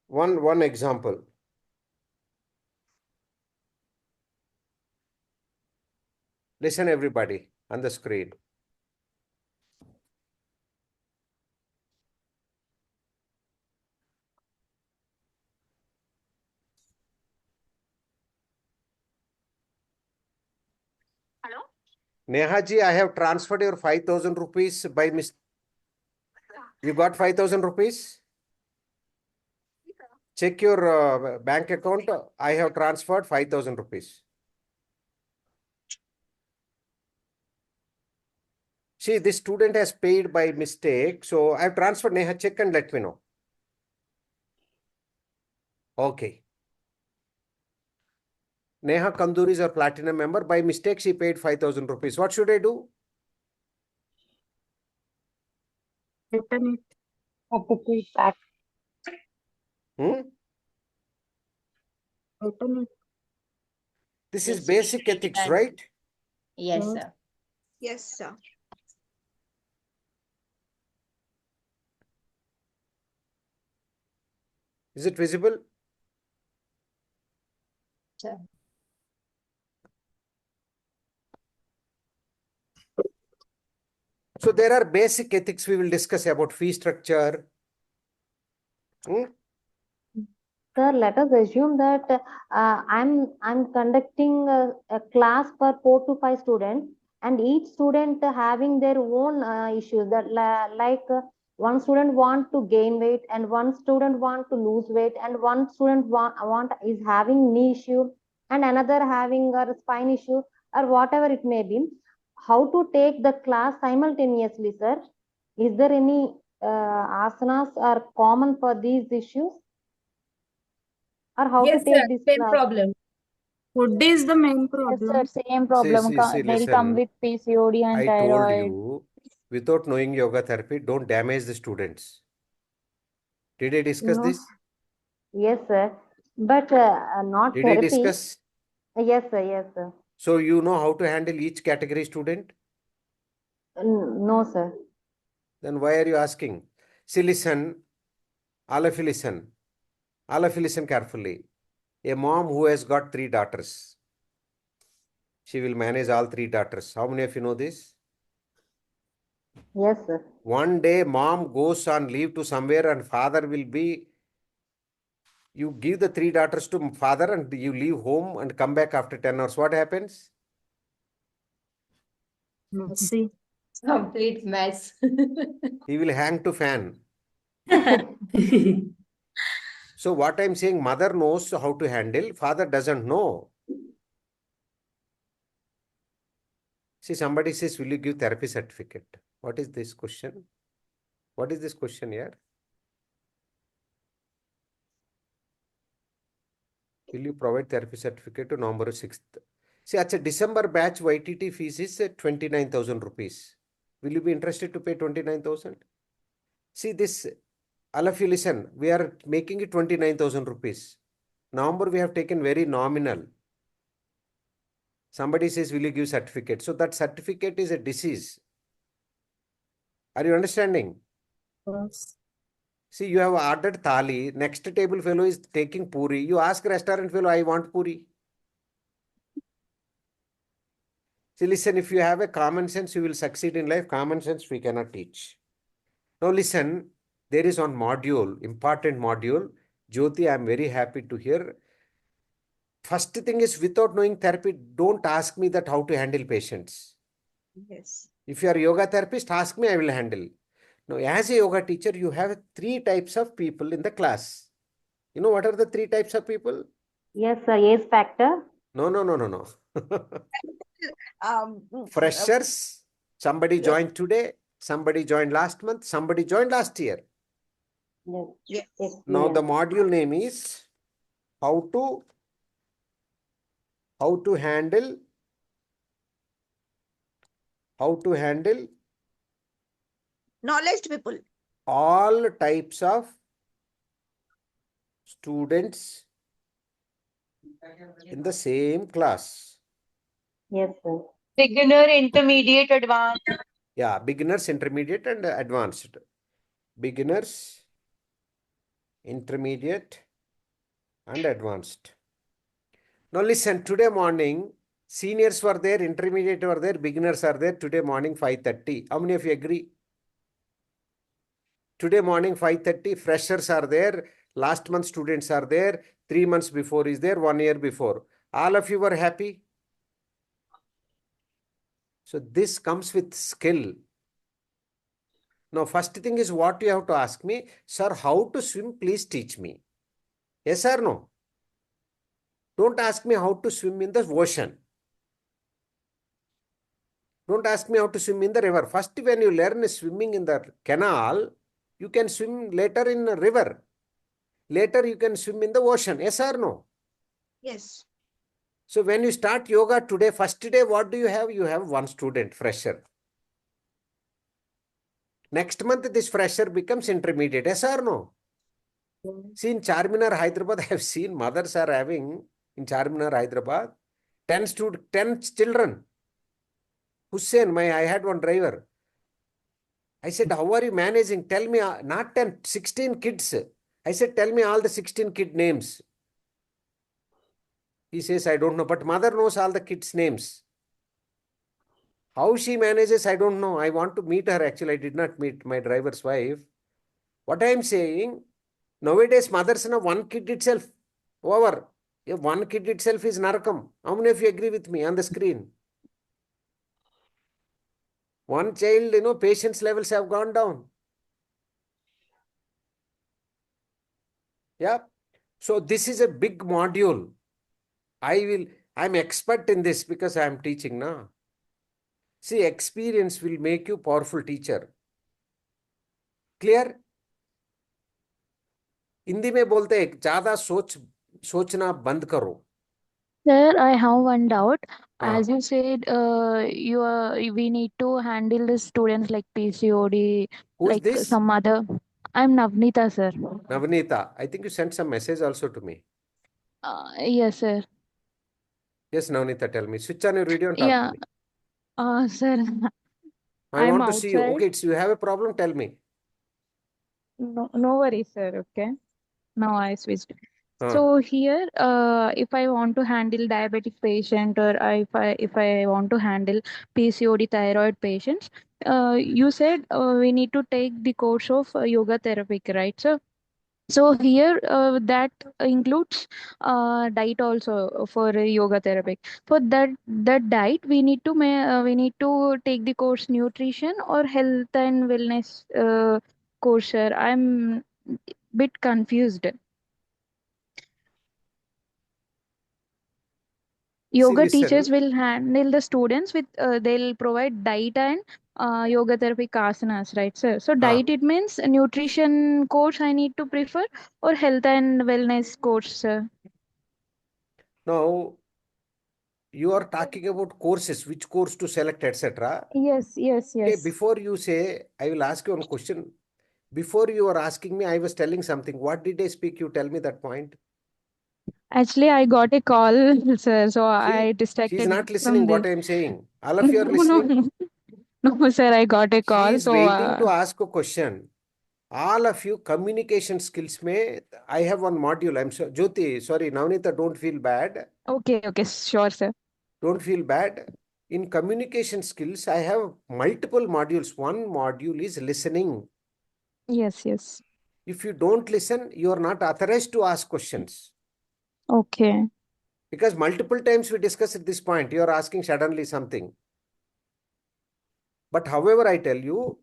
One example. Listen, everybody, on the screen. Hello? Neha ji, I have transferred your 5,000 rupees by mistake. You got 5,000 rupees? Check your bank account. I have transferred 5,000 rupees. See, this student has paid by mistake. So I have transferred. Neha, check and let me know. Okay. Neha Kanduri is our platinum member. By mistake, she paid 5,000 rupees. What should I do? Return it. Have to pay back. Return it. This Yes, is basic we should ethics, return. right? Yes, Yes. sir. Yes, sir. Is it visible? Sir. So there are basic ethics we will discuss about fee structure. Sir, let us assume that I'm conducting a class for 4 to 5 students, and each student having their own issues. That one student want to gain weight, and one student want to lose weight, and one student want is having knee issue, and another having a spine issue, or whatever it may be. how to take the class simultaneously, sir? Is there any asanas are common for these issues? Or how to Yes, sir. take this Same class? problem. Food is the main Yes, sir. problem. Same See, problem. see, They'll come listen. with PCOD and I told thyroid. you, without knowing yoga therapy, don't damage the students. Did I discuss No. this? Yes, sir. But not Did I therapy. discuss? Yes, sir. Yes, sir. So you know how to handle each category student? No, sir. Then why are you asking? See, listen, all of you listen. All of you listen carefully. A mom who has got 3 daughters, she will manage all 3 daughters. How many of you know this? Yes, sir. One day, mom goes on leave to somewhere and father will be, you give the 3 daughters to father and you leave home and come back after 10 hours. What happens? Messy. Complete mess. He will hang to fan. So what I'm saying, mother knows how to handle, father doesn't know. See, somebody says, will you give therapy certificate? What is this question? What is this question here? Will you provide therapy certificate to November 6th? See, at a December batch, YTT fees is 29,000 rupees. Will you be interested to pay 29,000? See, this, all of you listen, we are making it 29,000 rupees. November, we have taken very nominal. Somebody says, will you give certificate? So that certificate is a disease. Are you understanding? Yes. See, you have ordered thali. Next table fellow is taking puri. You ask restaurant fellow, I want puri. See, listen, if you have a common sense, you will succeed in life. Common sense, we cannot teach. Now listen, there is one module, important module. Jyoti, I am very happy to hear. First thing is, without knowing therapy, don't ask me that how to handle patients. Yes. If you are a yoga therapist, ask me, I will handle. Now, as a yoga teacher, you have 3 types of people in the class. You know what are the 3 types of people? Yes, sir. Yes, factor. No. Um, Freshers, somebody yes. joined today, somebody joined last month, somebody joined last year. Yes. Yes. Now the Experience. module name is how to handle Knowledge people. all types of students in the same class. Yes, sir. Beginner, intermediate, advanced. Yeah, beginners, intermediate, and advanced. Beginners, intermediate, and advanced. Now listen, today morning, seniors were there, intermediate were there, beginners are there. Today morning, 5:30. How many of you agree? Today morning, 5:30, freshers are there. Last month, students are there. 3 months before is there, 1 year before. All of you were happy. So this comes with skill. Now, first thing is what you have to ask me, sir, how to swim? Please teach me. Yes or no? Don't ask me how to swim in the ocean. Don't ask me how to swim in the river. First, when you learn swimming in the canal, you can swim later in a river. Later, you can swim in the ocean. Yes or no? Yes. So when you start yoga today, first day, what do you have? You have one student, fresher. Next month, this fresher becomes intermediate. Yes or no? See, in Charminar, Hyderabad, I have seen mothers are having, in Charminar, Hyderabad, 10 children. Hussein, I had one driver. I said, how are you managing? Tell me, not 10, 16 kids. I said, tell me all the 16 kid names. He says, I don't know, but mother knows all the kids' names. How she manages, I don't know. I want to meet her. Actually, I did not meet my driver's wife. What I am saying, nowadays, mothers know one kid itself. Over. If one kid itself is narakam. How many of you agree with me on the screen? One child, patience levels have gone down. Yeah. So this is a big module. I'm expert in this because I am teaching now. See, experience will make you powerful teacher. Clear? Hindi में बोलते हैं ज्यादा सोचना बंद करो. Sir, I have one doubt. हाँ. As you said, we need to handle the students like PCOD, Who's like this? some other. I'm Navnita, sir. Navneeta. I think you sent some message also to me. Yes, sir. Yes, Navneeta, tell me. Switch on your video and talk Yeah, to me. sir, I I'm want to see you. outside. Okay, you have a problem, tell me. No worries, sir. Okay. Now I switched. Huh. So here, if I want to handle diabetic patient or if I want to handle PCOD thyroid patients, you said we need to take the course of yoga therapy, right? So here that includes diet also for yoga therapy. For that diet, we need to take the course nutrition or health and wellness course. Sir, I'm bit confused. See, Yoga listen. teachers will handle the students with they'll provide diet and yoga therapy asanas, right, sir? So diet it means nutrition course I need to prefer or health and wellness course, sir. Now, you are talking about courses, which course to select, etc. Yes. Okay, before you say, I will ask you one question. Before you are asking me, I was telling something. What did I speak? You tell me that point. Actually, I got a call, sir, so I See, she's distracted not listening from what this. I am saying. All of you are listening. No, sir, I got a She call, is so waiting to ask a question. All of you communication skills may, I have one module. I'm so, Jyoti, sorry, Navneeta, don't feel bad. okay, sure, sir. Don't feel bad. In communication skills, I have multiple modules. One module is listening. Yes. If you don't listen, you are not authorized to ask questions. Okay. Because multiple times we discuss at this point, you are asking suddenly something. But however, I tell you,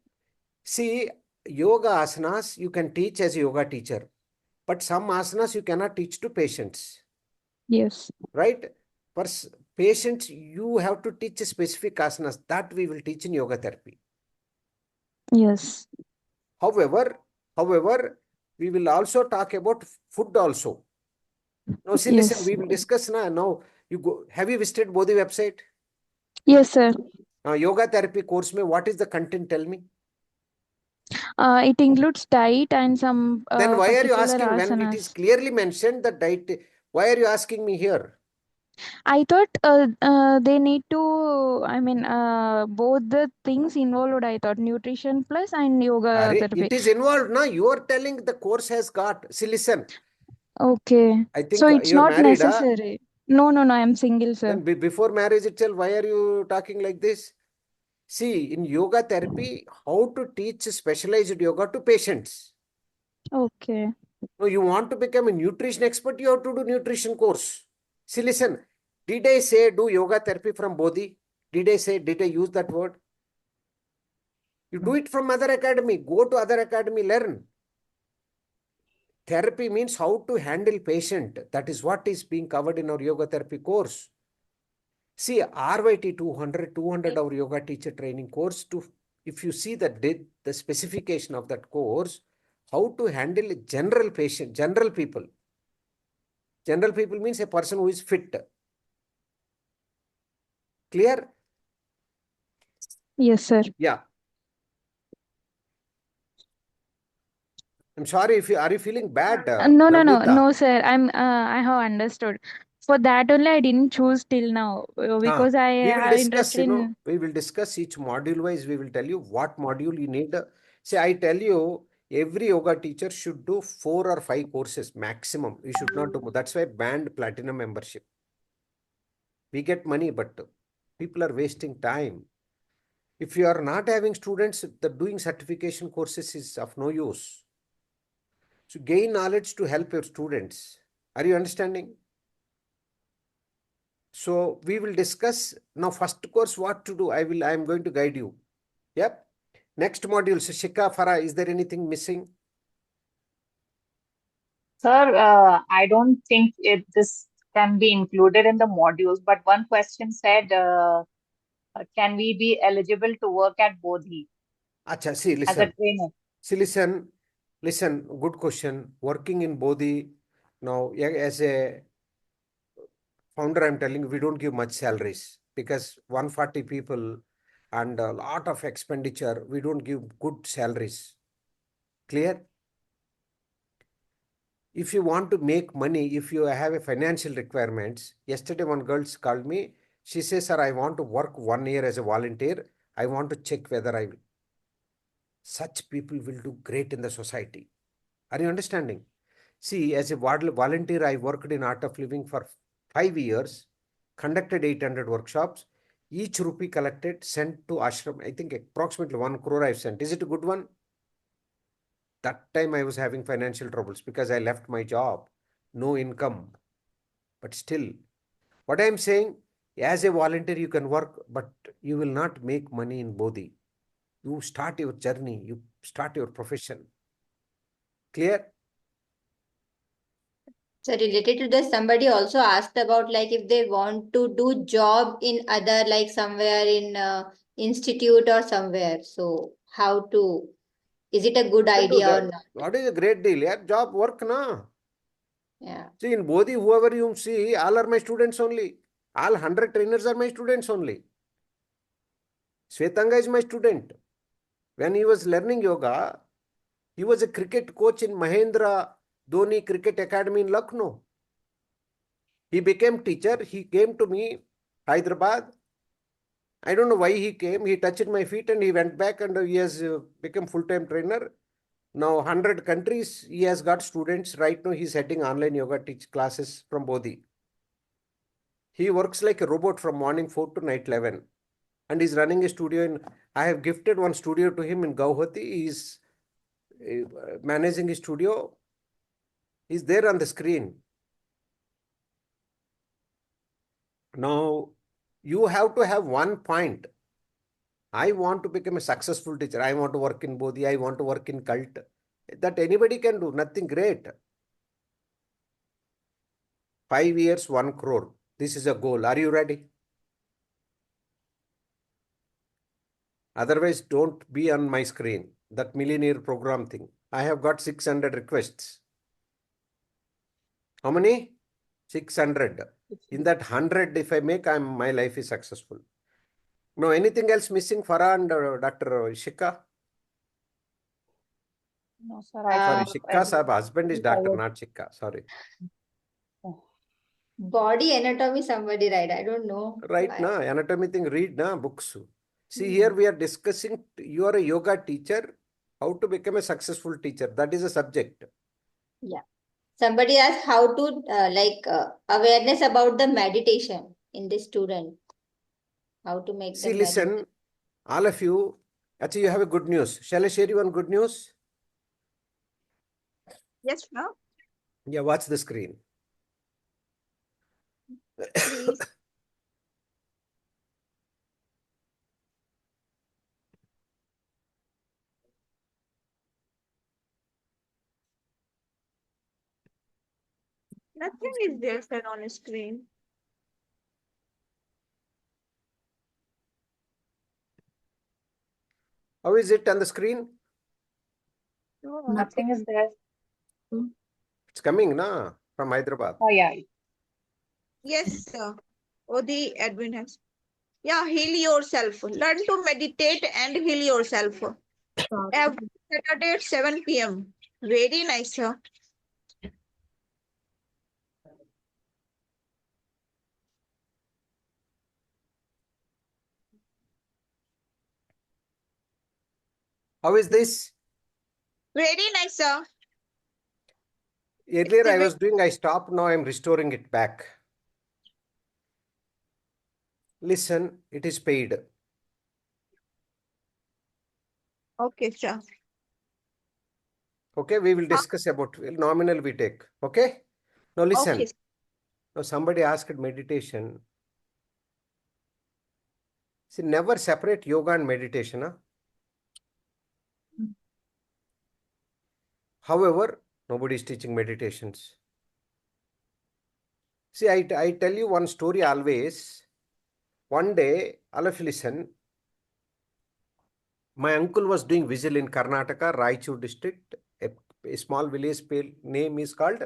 see, yoga asanas you can teach as a yoga teacher. But some asanas you cannot teach to patients. Yes. Right? For patients, you have to teach specific asanas that we will teach in yoga therapy. Yes. However, we will also talk about food also. Now, see, listen, Yes. we will discuss now. Now, you go. Have you visited Bodhi website? Yes, sir. Now, yoga therapy course, what is the content? Tell me. It includes diet and some Then why are you particular asking when it is asanas. clearly mentioned that diet? Why are you asking me here? I thought they need to, I mean, both the things involved. I thought nutrition plus and yoga therapy. It is involved. Now, you are telling the course has got. See, listen. Okay. I think So it's you're not married. necessary. No, I'm single, sir. Then before marriage itself, why are you talking like this? See, in yoga therapy, how to teach specialized yoga to patients. Okay. No, you want to become a nutrition expert, you have to do nutrition course. See, listen, did I say do yoga therapy from Bodhi? Did I use that word? You do it from other academy, go to other academy, learn. Therapy means how to handle patient. That is what is being covered in our yoga therapy course. See, RYT 200 hour yoga teacher training course, if you see the specification of that course, how to handle general patient, general people. General people means a person who is fit. Clear? Yes, sir. Yeah. I'm sorry if are you feeling bad, Navneeta? No, sir. I have understood. For that only, I didn't choose till now because I We will have discuss, interest in. we will discuss each module wise. We will tell you what module you need. See, I tell you, every yoga teacher should do 4 or 5 courses maximum. You should not do more. That's why banned platinum membership. We get money, but people are wasting time. If you are not having students, the doing certification courses is of no use. So gain knowledge to help your students. Are you understanding? So we will discuss now first course what to do. I am going to guide you. Yep. Next module, so Shika, Farah, is there anything missing? Sir, I don't think this can be included in the modules, but one question said can we be eligible to work at Bodhi Acha, see, as a listen. trainer? See, listen, good question. Working in Bodhi, now, yeah, as a founder, I'm telling you, we don't give much salaries because 140 people and a lot of expenditure, we don't give good salaries. Clear? If you want to make money, if you have a financial requirements, yesterday one girl called me. She says, sir, I want to work 1 year as a volunteer. I want to check whether I will. Such people will do great in the society. Are you understanding? See, as a volunteer, I worked in Art of Living for 5 years, conducted 800 workshops. Each rupee collected, sent to ashram. I think approximately 1 crore I've sent. Is it a good one? That time I was having financial troubles because I left my job, no income. But still, what I'm saying, as a volunteer, you can work, but you will not make money in Bodhi. You start your journey, you start your profession. Clear? So related to this, somebody also asked about like if they want to do job in other like somewhere in institute or somewhere. So how to, is it a good You can do idea or that. not? What is a great deal? Yeah, job work, na? Yeah. See, in Bodhi, whoever you see, all are my students only. All 100 trainers are my students only. Svetanga is my student. When he was learning yoga, he was a cricket coach in Mahendra Dhoni Cricket Academy in Lucknow. He became teacher. He came to me, Hyderabad. I don't know why he came. He touched my feet and he went back and he has become full-time trainer. Now 100 countries, he has got students. Right now he's heading online yoga teach classes from Bodhi. He works like a robot from morning 4 to night 11. And he's running a studio in, I have gifted one studio to him in Gauhati. He's managing his studio. He's there on the screen. Now, you have to have one point. I want to become a successful teacher. I want to work in Bodhi. I want to work in cult. That anybody can do. Nothing great. 5 years, 1 crore. This is a goal. Are you ready? Otherwise, don't be on my screen. That millionaire program thing. I have got 600 requests. How many? 600. In that 100, if I make, my life is successful. Now, anything else missing, Farah and Dr. Shikha? No, sir, Sorry, I Shikha Sahab, husband is doctor, covered. not Shikha. Sorry. Body anatomy somebody right. I don't know Right why. now, anatomy thing, read na books. See, here we are discussing, you are a yoga teacher, how to become a successful teacher. That is a subject. Yeah. Somebody asked how to awareness about the meditation in the student. How to make See, them meditate. listen, all of you, actually, you have a good news. Shall I share you one good news? Yes, sir. Yeah, watch the screen. Please. Nothing is there, sir, on screen. How is it on the screen? No, Nothing is there. It's coming, na, from Hyderabad. Oh, yeah. Yes, sir. Oh, the admin has. Yeah, heal yourself. Learn to meditate and heal yourself. Every Saturday at 7 p.m. Very nice, sir. How is this? Very nice, sir. Earlier I a was doing, I stopped, now I'm restoring it back. Listen, it is paid. Okay, sir. Okay, we will discuss about nominal we take. Okay? Now listen. Okay. Now somebody asked meditation. See, never separate yoga and meditation. Huh? However, nobody is teaching meditations. See, I tell you one story always. One day, all of you listen. My uncle was doing vigil in Karnataka, Raichur district. A small village name is called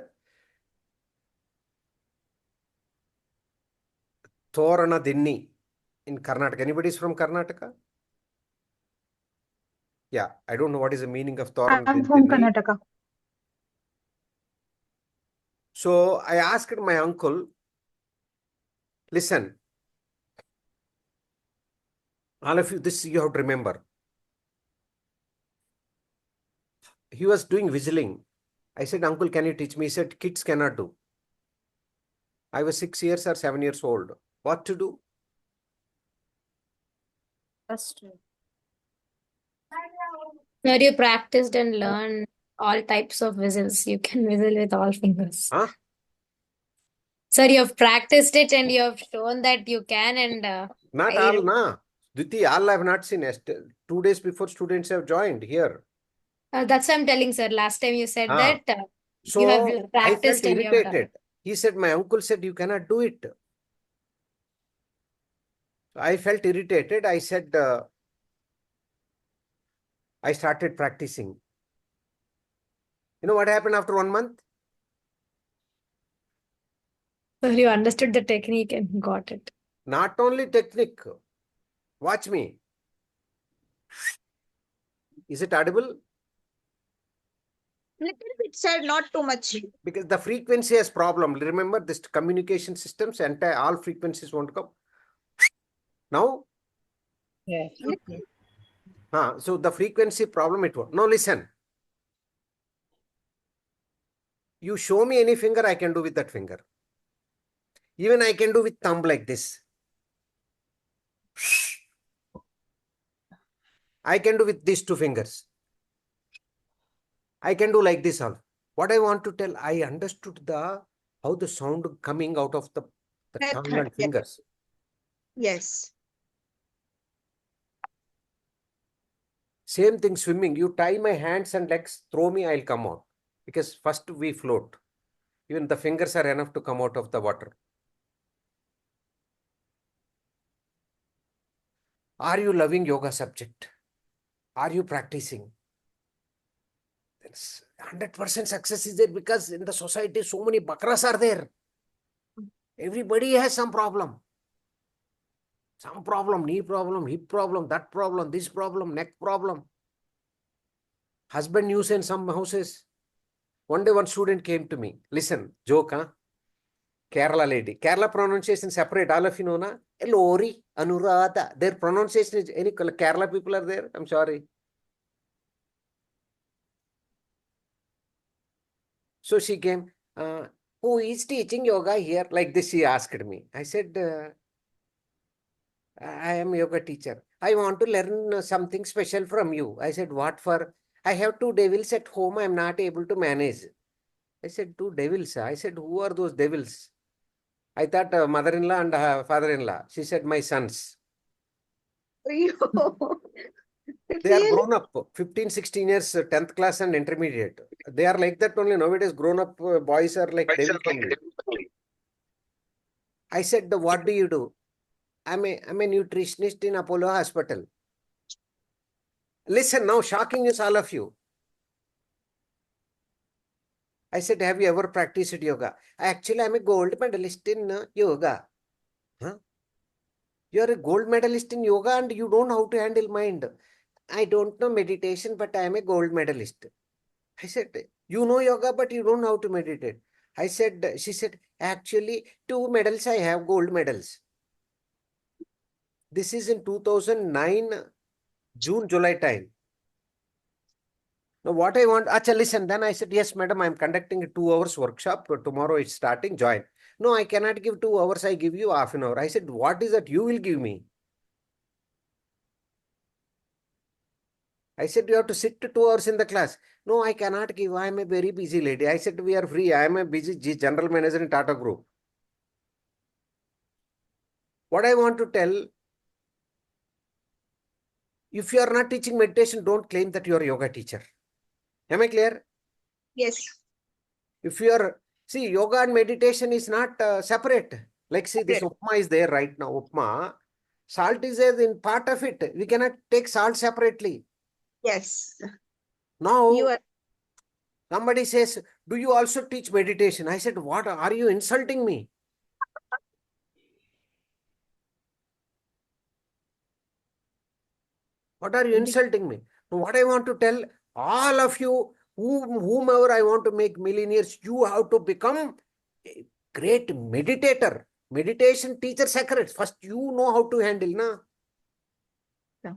Thoranadinni in Karnataka. Anybody is from Karnataka? Yeah, I don't know what is the meaning of I'm from Thoranadinni. Karnataka. So I asked my uncle, listen, all of you, this you have to remember. He was doing whistling. I said, Uncle, can you teach me? He said, kids cannot do. I was 6 years or 7 years old. What to do? That's true. Sir, you practiced and learned all types of whistles. You can whistle with all fingers. Huh? Sir, you have practiced it and you have shown that you can, and Not I all, na. Diti, all I have not seen. 2 days before students have joined here. that's what I'm telling, sir. Last time you said that you have So I practiced felt and you have done. irritated. He said, my uncle said, you cannot do it. I felt irritated. I said, I started practicing. You know what happened after 1 month? So you understood the technique and got it. Not only technique. Watch me. Is it audible? Little bit, sir, not too much. Because the frequency has problem. Remember, this communication systems, all frequencies won't come. Now? Yes. Okay. So the frequency problem it won't. Now listen. You show me any finger, I can do with that finger. Even I can do with thumb like this. I can do with these 2 fingers. I can do like this all. What I want to tell, I understood how the sound coming out of the tongue and fingers. Yes. Same thing swimming. You tie my hands and legs, throw me, I'll come out. Because first we float. Even the fingers are enough to come out of the water. Are you loving yoga subject? Are you practicing? That's 100% success is there, because in the society, so many bakras are there. Everybody has some problem. Some problem, knee problem, hip problem, that problem, this problem, neck problem. Husband news in some houses. One day one student came to me. Listen, joke, huh? Kerala lady. Kerala pronunciation separate. All of you know, na? Lori, Anuradha. Their pronunciation is any Kerala people are there. I'm sorry. So she came. Who is teaching yoga here? Like this, she asked me. I said, I am yoga teacher. I want to learn something special from you. I said, what for? I have 2 devils at home. I'm not able to manage. I said, 2 devils. I said, who are those devils? I thought mother-in-law and father-in-law. She said, my sons. They are grown up, 15, 16 years, 10th class and intermediate. They are like that only. Nowadays, grown up boys are like devils only. I said, what do you do? I'm a nutritionist in Apollo Hospital. Listen now, shocking is all of you. I said, have you ever practiced yoga? Actually, I'm a gold medalist in yoga. Huh? You're a gold medalist in yoga and you don't know how to handle mind. I don't know meditation, but I am a gold medalist. I said, you know yoga, but you don't know how to meditate. I said, she said, actually, 2 medals I have, gold medals. This is in 2009, June, July time. Now, what I want, acha, listen. Then I said, yes, madam, I'm conducting a 2 hours workshop. Tomorrow it's starting, join. No, I cannot give 2 hours. I give you half an hour. I said, what is that you will give me? I said, you have to sit 2 hours in the class. No, I cannot give. I am a very busy lady. I said, we are free. I am a busy general manager in Tata Group. What I want to tell, if you are not teaching meditation, don't claim that you are a yoga teacher. Am I clear? Yes. If you are, see, yoga and meditation is not separate. Like, see, this upma is there right now. Upma. Salt is a part of it. We cannot take salt separately. Yes. Now, You are somebody says, do you also teach meditation? I said, what? Are you insulting me? What are you insulting me? What I want to tell all of you, whomever I want to make millionaires, you have to become a great meditator. Meditation teacher secrets. First, you know how to handle, na? Yeah.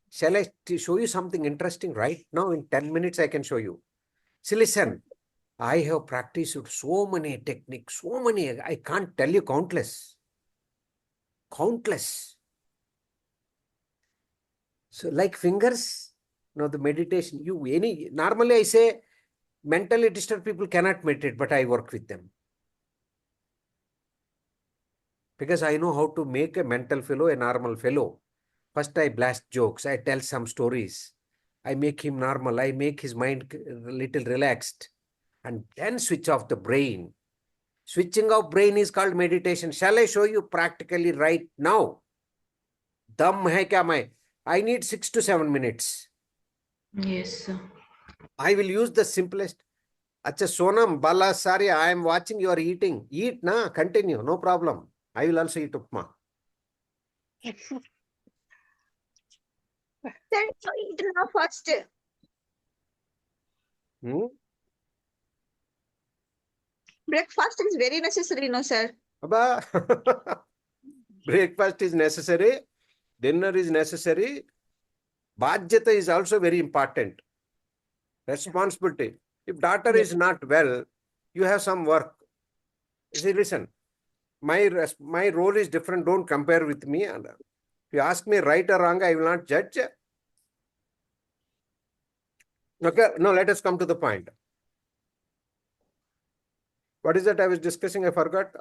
Shall I show you something interesting right now? In 10 minutes, I can show you. See, listen, I have practiced so many techniques, so many, I can't tell you countless. Countless. So like fingers, the meditation, normally I say mentally disturbed people cannot meditate, but I work with them. Because I know how to make a mental fellow a normal fellow. First I blast jokes, I tell some stories. I make him normal, I make his mind a little relaxed. And then switch off the brain. Switching off brain is called meditation. Shall I show you practically right now? Dum hai kya mai? I need 6 to 7 minutes. Yes, sir. I will use the simplest. Acha Sonam, Bala, sorry, I am watching you are eating. Eat na, continue, no problem. I will also eat upma. then so eat now first. Breakfast is very necessary, no, sir. Abba. Breakfast is necessary. Dinner is necessary. Bhajyata is also very important. Responsibility. If daughter is not well, you have some work. See, listen, my role is different. Don't compare with me. And if you ask me right or wrong, I will not judge. Okay, now let us come to the point. What is that I was discussing? I forgot.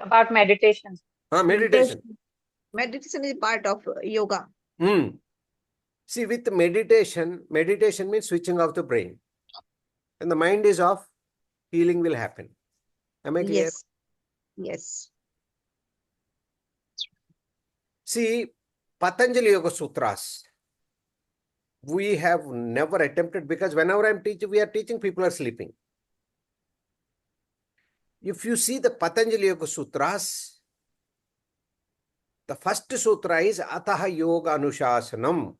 About meditation. Meditation. Meditation is part of yoga. See, with meditation means switching off the brain. And the mind is off, healing will happen. Am I clear? Yes. Yes. See, Patanjali Yoga Sutras, we have never attempted because whenever I'm teaching, we are teaching, people are sleeping. If you see the Patanjali Yoga Sutras, the first sutra is Ataha Yoga Anushasanam.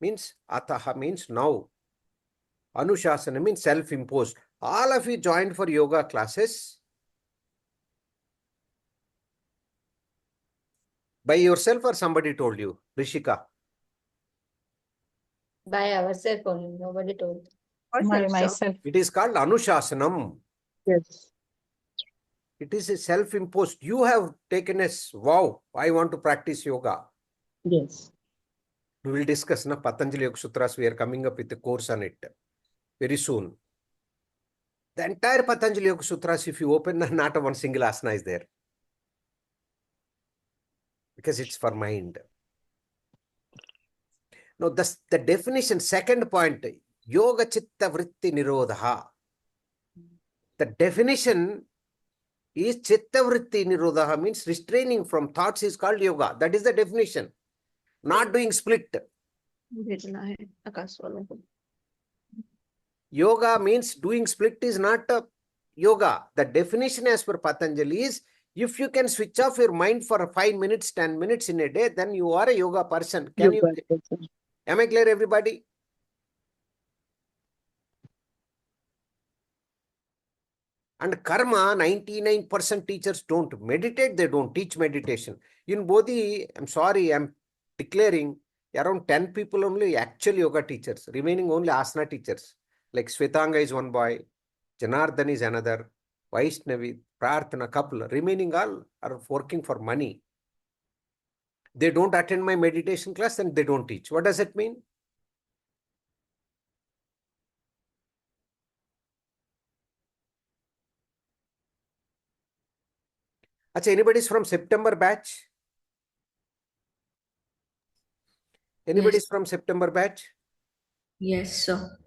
Means Ataha means now. Anushasana means self-imposed. All of you joined for yoga classes by yourself or somebody told you? Rishika? By ourselves only, nobody told. Myself. It is called Anushasanam. Yes. It is a self-imposed. You have taken a wow, I want to practice yoga. Yes. We will discuss na Patanjali Yoga Sutras. We are coming up with a course on it very soon. The entire Patanjali Yoga Sutras, if you open, not one single asana is there. Because it's for mind. Now, the definition, second point, Yoga Chitta Vritti Nirodha. The definition is Chitta Vritti Nirodha means restraining from thoughts is called yoga. That is the definition. Not doing split. Yoga means doing split is not yoga. The definition as per Patanjali is if you can switch off your mind for 5 minutes, 10 minutes in a day, then you are a yoga person. Am I clear, everybody? And karma, 99% teachers don't meditate, they don't teach meditation. In Bodhi, I'm sorry, I'm declaring around 10 people only actual yoga teachers, remaining only asana teachers. Like Svetanga is one boy, Janardhan is another, Vaishnavi, Prarthana, couple, remaining all are working for money. They don't attend my meditation class and they don't teach. What does it mean? Achha, anybody is from September batch? Anybody is from September batch? Yes, sir.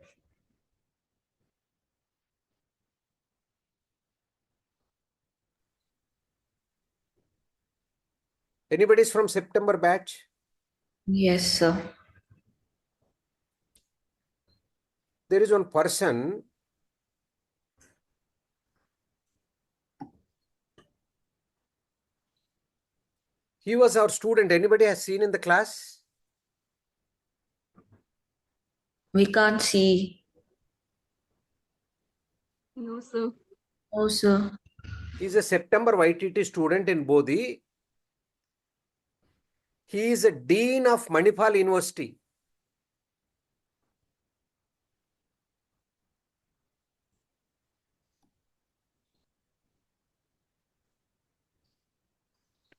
Anybody is from September batch? Yes, sir. There is one person. He was our student. Anybody has seen in the class? We can't see. No, sir. Oh, sir. He's a September YTT student in Bodhi. He is a dean of Manipal University.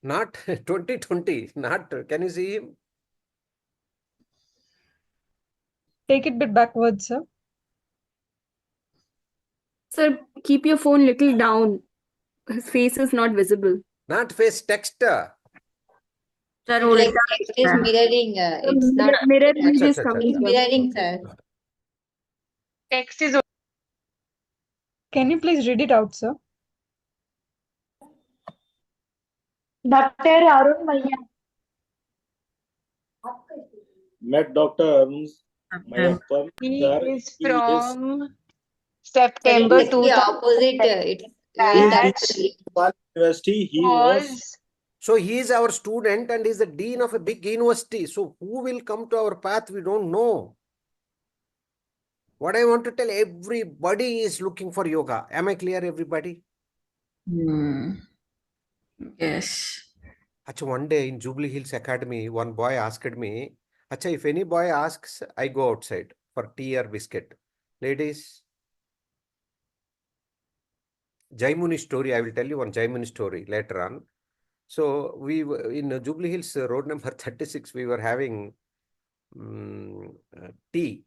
Not 2020. Not. Can you see him? Take it bit backwards, sir. Sir, keep your phone little down. His face is not visible. Not face, text. Sir, Like only text is mirroring. It's not. mirror Acha, image is acha, coming, It's acha. sir. mirroring, sir. Text is Can you please read it out, sir? Dr. Arun Maya. Met Dr. Arun's Mayappan. He Sir, is he is from Sir, it's September exactly opposite. 2000 It's very batch in Manipal University. He was was So he is our student and is the dean of a big university. So who will come to our path? We don't know. What I want to tell, everybody is looking for yoga. Am I clear, everybody? Yes. Acha, one day in Jubilee Hills Academy, one boy asked me, Acha, if any boy asks, I go outside for tea or biscuit. Ladies, Jaimuni story, I will tell you one Jaimuni story later on. So we were in Jubilee Hills, road number 36, we were having tea.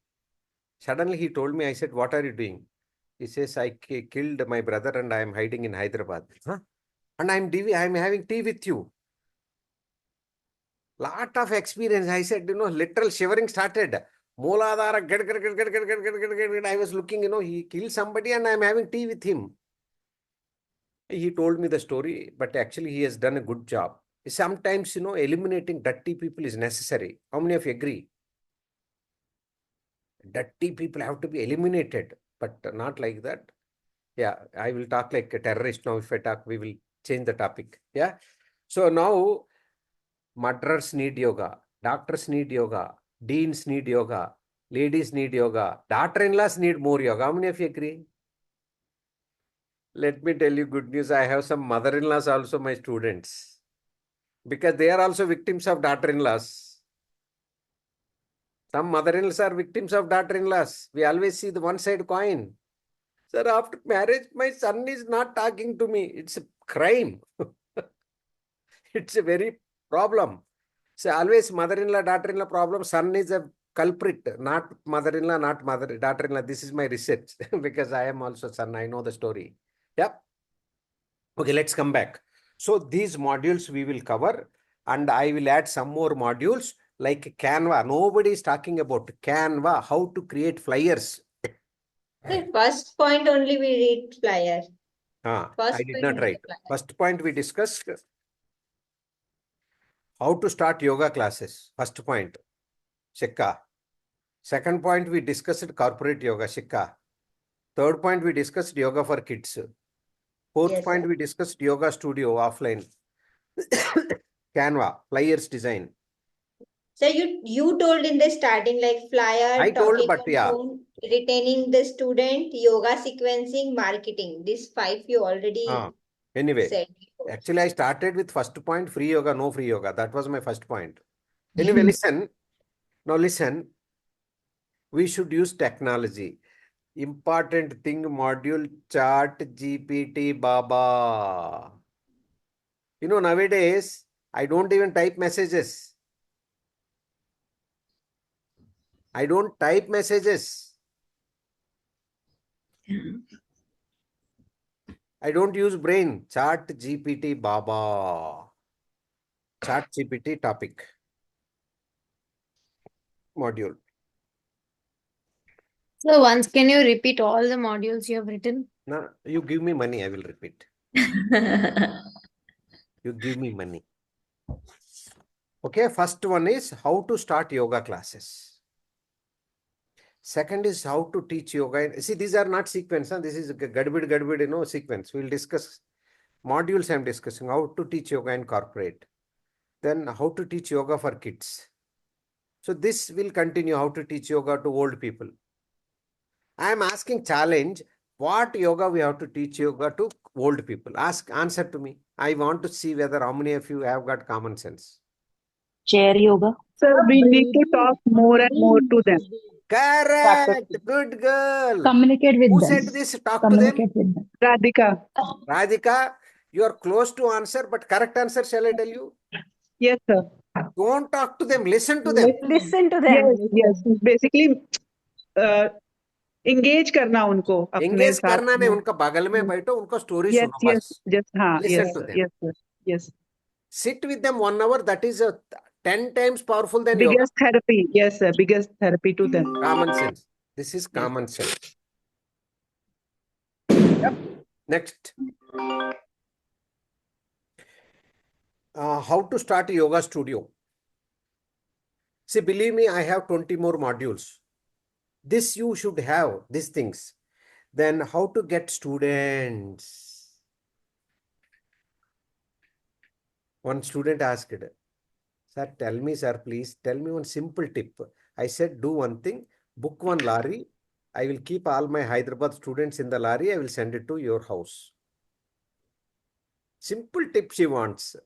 Suddenly he told me, I said, what are you doing? He says, I killed my brother and I am hiding in Hyderabad. Huh? And I'm having tea with you. Lot of experience. I said, literal shivering started. Mooladhara, I was looking, he killed somebody and I'm having tea with him. He told me the story, but actually he has done a good job. Sometimes, eliminating dirty people is necessary. How many of you agree? Dirty people have to be eliminated, but not like that. Yeah, I will talk like a terrorist now. If I talk, we will change the topic. Yeah. So now, murderers need yoga, doctors need yoga, deans need yoga, ladies need yoga, daughter-in-laws need more yoga. How many of you agree? Let me tell you good news. I have some mother-in-laws also my students, because they are also victims of daughter-in-laws. Some mother-in-laws are victims of daughter-in-laws. We always see the one-side coin. Sir, after marriage, my son is not talking to me. It's a crime. It's a very problem. So always mother-in-law, daughter-in-law problem. Son is a culprit, not mother-in-law, not daughter-in-law. This is my research because I am also son. I know the story. Yep. Okay, let's come back. So these modules we will cover, and I will add some more modules like Canva. Nobody is talking about Canva, how to create flyers. The first point only we read flyer. I did not write. First point we discussed how to start yoga classes. First point, Shikha. Second point, we discussed corporate yoga, Shikha. Third point, we discussed yoga for kids. Fourth Yes, point, sir. we discussed yoga studio offline. Canva, flyers design. So you told in the starting like flyer, I told, talking but on yeah. phone, retaining the student, yoga sequencing, marketing. These 5 you already Anyway, said before. actually I started with first point, free yoga, no free yoga. That was my first point. Anyway, listen. Now listen. We should use technology. Important thing, module, chart, GPT, Baba. Nowadays, I don't even type messages. I don't type messages. I don't use brain. Chat GPT, Baba. Chat GPT topic. Module. So once, can you repeat all the modules you have written? Now, you give me money, I will repeat. You give me money. Okay, first one is how to start yoga classes. Second is how to teach yoga. See, these are not sequence. Huh? This is gadbid, sequence. We'll discuss modules. I'm discussing how to teach yoga in corporate. Then how to teach yoga for kids. So this will continue, how to teach yoga to old people. I am asking challenge, what yoga we have to teach yoga to old people? Answer to me. I want to see whether how many of you have got common sense. Chair yoga. Sir, we need to talk more and more to them. Correct. Good girl. Communicate with Who them. said this? Talk Communicate to them. with them. Radhika. Radhika, you are close to answer, but correct answer, shall I tell you? Yes, sir. Don't talk to them. Listen to them. Listen to them. Yes, yes. Basically, engage करना उनको अपने Engage साथ करना नहीं, में. उनका बगल में बैठो, उनका story Yes, सुनो yes, बस. yes, हाँ, Listen yes, to them. yes, sir. Yes. Sit with them 1 hour. That is 10 times powerful than yoga. Biggest therapy. Yes, sir. Biggest therapy to them. Common sense. This is common sense. Yep. Next. How to start a yoga studio. See, believe me, I have 20 more modules. This you should have, these things. Then how to get students. One student asked, sir, tell me, sir, please tell me one simple tip. I said, do one thing, book one lorry. I will keep all my Hyderabad students in the lorry. I will send it to your house. Simple tip she wants.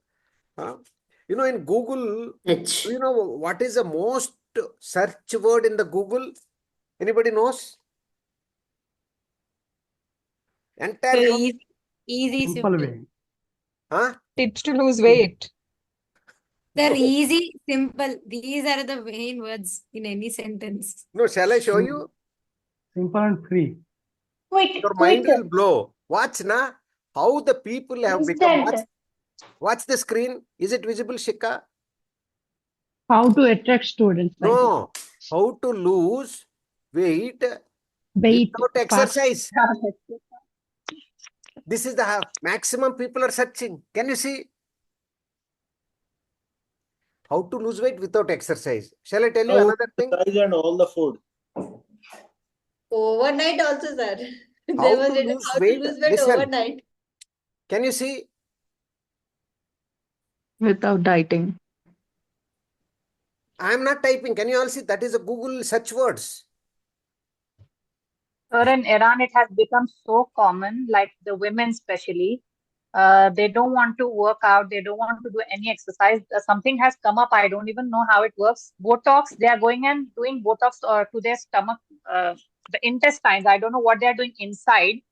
In Google, you know what is the most search word in the Google? Anybody knows? Entire Easy, simple. Huh? Tips to lose weight. They're No. easy, simple. These are the main words in any sentence. No, shall I show you? Simple and free. Quick, Your quick. mind will blow. Watch na how the people have become. Instant. Watch the screen. Is it visible, Shika? How to attract students. I think. No. How to lose weight Weight without fast. exercise. This is the maximum people are searching. Can you see? How to lose weight without exercise. Shall I tell you How another thing? exercise and all the food. Overnight also, sir. How There was to written lose how to weight? lose weight Listen. overnight. Can you see? Without dieting. I am not typing. Can you all see? That is a Google search words. Sir, in Iran, it has become so common, like the women especially. They don't want to work out. They don't want to do any exercise. Something has come up. I don't even know how it works. Botox, they are going and doing Botox to their stomach, the intestines. I don't know what they are doing inside,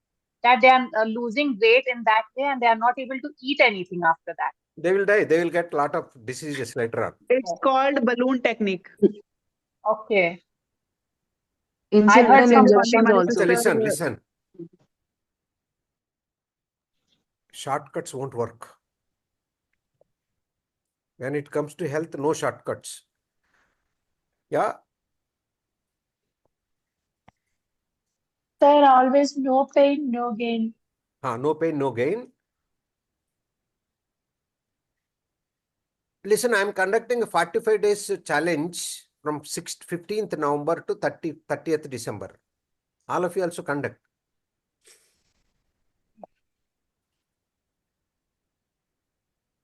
that they are losing weight in that way and they are not able to eat anything after that. They will die. They will get a lot of diseases later on. It's called balloon technique. Okay. I Insulin heard some injections funny also. Listen. Shortcuts won't work. When it comes to health, no shortcuts. Yeah. Sir, always no pain, no gain. No pain, no gain. Listen, I am conducting a 45 days challenge from 15th November to 30th December. All of you also conduct.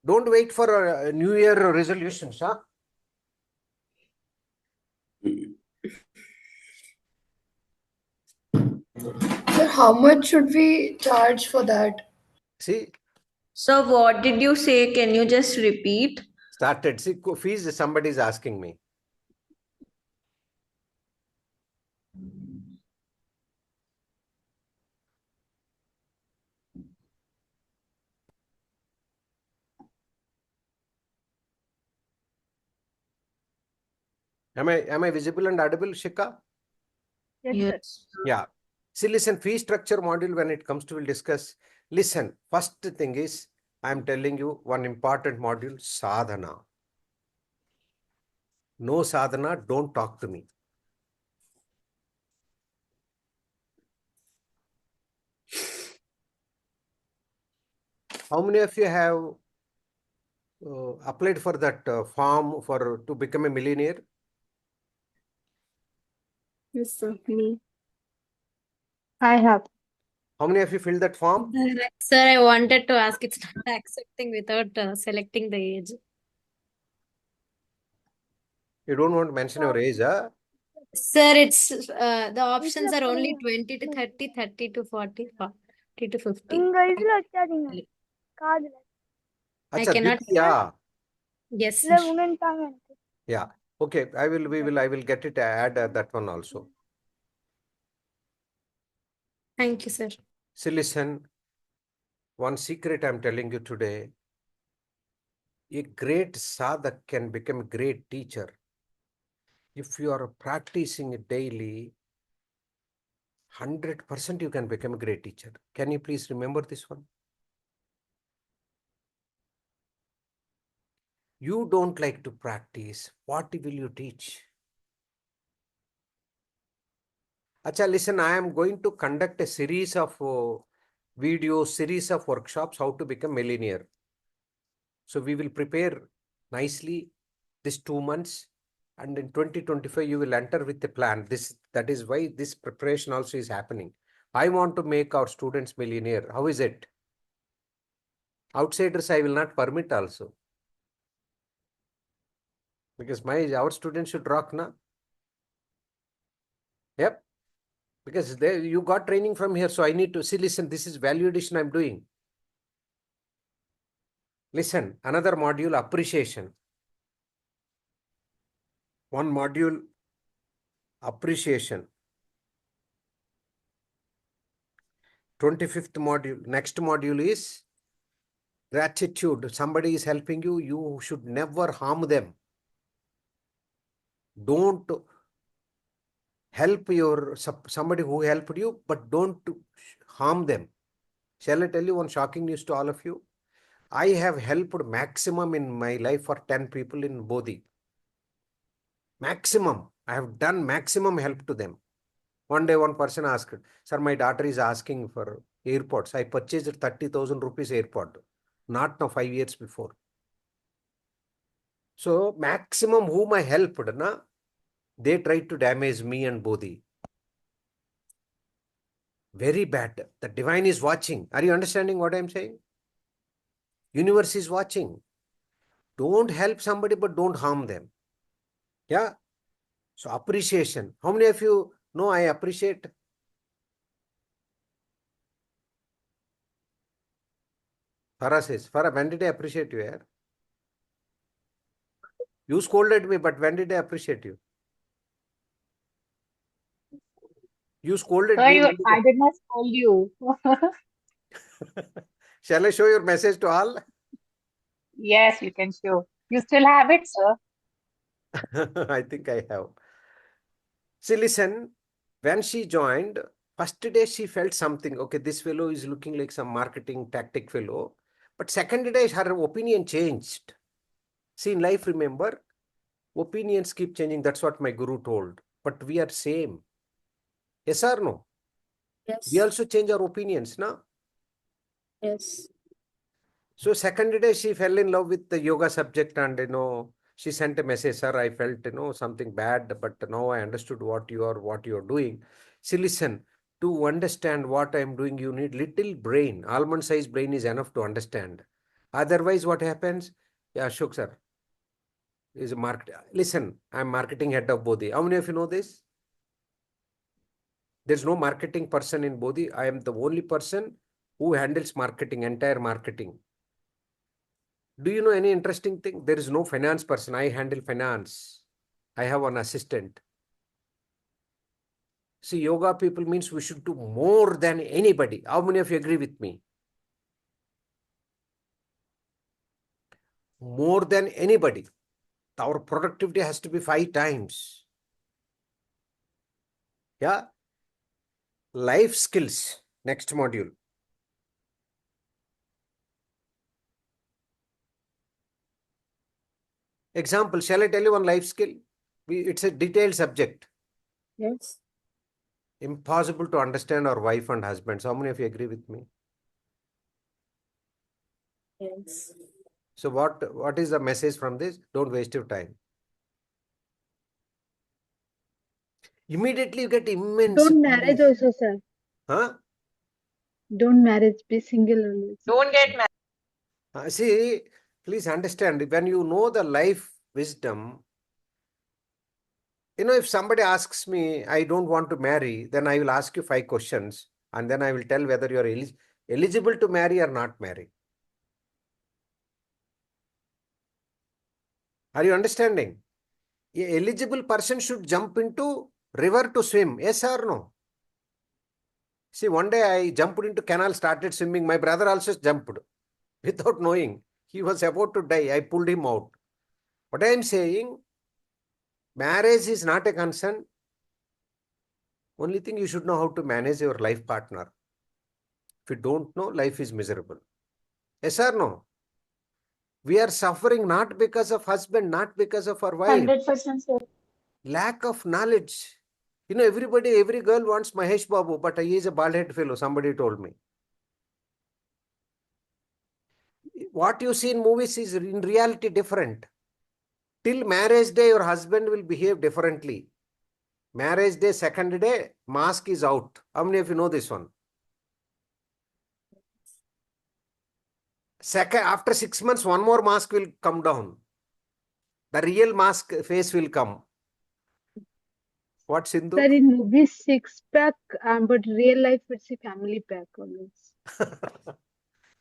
Don't wait for New Year resolutions. Huh? Sir, how much should we charge for that? See, So what did you say? Can you just repeat? started. See, fees somebody is asking me. Am I visible and audible, Shika? Yes. Yeah. See, listen, fee structure module, when it comes to, we'll discuss. Listen, first thing is, I'm telling you one important module, sadhana. No sadhana, don't talk to me. How many of you have applied for that form to become a millionaire? Yes, sir. Me. I have. How many of you filled that form? Sir, I wanted to ask, it's not accepting without selecting the age. You don't want to mention your age, huh? Sir, it's the options are only 20 to 30, 30 to 40, 40 to 50. I Acha, cannot. Ditya. Yes, sir. Yeah. Okay. I will get it. Add that one also. Thank you, sir. See, listen. One secret I'm telling you today. A great sadhak can become a great teacher. If you are practicing it daily, 100% you can become a great teacher. Can you please remember this one? You don't like to practice. What will you teach? Acha, listen, I am going to conduct a series of videos, series of workshops, how to become millionaire. So we will prepare nicely this 2 months, and in 2025 you will enter with a plan. That is why this preparation also is happening. I want to make our students millionaire. How is it? Outsiders I will not permit also. Because our students should rock, na? Yep. Because you got training from here, so I need to see, listen, this is value addition I'm doing. Listen, another module, appreciation. One module, appreciation. 25th module. Next module is gratitude. Somebody is helping you, you should never harm them. Don't help somebody who helped you, but don't harm them. Shall I tell you one shocking news to all of you? I have helped maximum in my life for 10 people in Bodhi. Maximum. I have done maximum help to them. One day one person asked, sir, my daughter is asking for AirPods. I purchased 30,000 rupees AirPod. Not now, 5 years before. So maximum whom I helped, they tried to damage me and Bodhi. Very bad. The divine is watching. Are you understanding what I'm saying? Universe is watching. Don't help somebody, but don't harm them. Yeah. So appreciation. How many of you know I appreciate? Farah says, Farah, when did I appreciate you? Yeah? You scolded me, but when did I appreciate you? You scolded So me. I did not scold you. Shall I show your message to all? Yes, you can show. You still have it, sir. I think I have. See, listen, when she joined, first day she felt something. Okay, this fellow is looking like some marketing tactic fellow. But second day, her opinion changed. See, in life, remember, opinions keep changing. That's what my guru told. But we are same. Yes or no? Yes. We also change our opinions, no? Yes. So second day, she fell in love with the yoga subject and, she sent a message, sir, I felt, something bad, but now I understood what you're doing. See, listen, to understand what I'm doing, you need little brain. Almond size brain is enough to understand. Otherwise, what happens? Yeah, Ashok sir is a market. Listen, I'm marketing head of Bodhi. How many of you know this? There's no marketing person in Bodhi. I am the only person who handles marketing, entire marketing. Do you know any interesting thing? There is no finance person. I handle finance. I have an assistant. See, yoga people means we should do more than anybody. How many of you agree with me? More than anybody. Our productivity has to be 5 times. Yeah. Life skills. Next module. Example, shall I tell you one life skill? It's a detailed subject. Yes. Impossible to understand our wife and husbands. How many of you agree with me? Yes. So what is the message from this? Don't waste your time. Immediately you get immense Don't marriage peace. also, sir. Huh? Don't marriage, be single always. Don't get married. See, please understand, when you know the life wisdom, if somebody asks me, I don't want to marry, then I will ask you 5 questions and then I will tell whether you are eligible to marry or not marry. Are you understanding? A eligible person should jump into river to swim. Yes or no? See, one day I jumped into canal, started swimming. My brother also jumped without knowing. He was about to die. I pulled him out. What I am saying, marriage is not a concern. Only thing you should know how to manage your life partner. If you don't know, life is miserable. Yes or no? We are suffering not because of husband, not because of our wife. 100%, sir. Lack of knowledge. Every girl wants Mahesh Babu, but he is a bald-headed fellow, somebody told me. What you see in movies is in reality different. Till marriage day, your husband will behave differently. Marriage day, second day, mask is out. How many of you know this one? After 6 months, one more mask will come down. The real mask face will come. What, Sindhu? Sir, in movies, 6-pack, but real life, it's a family pack always.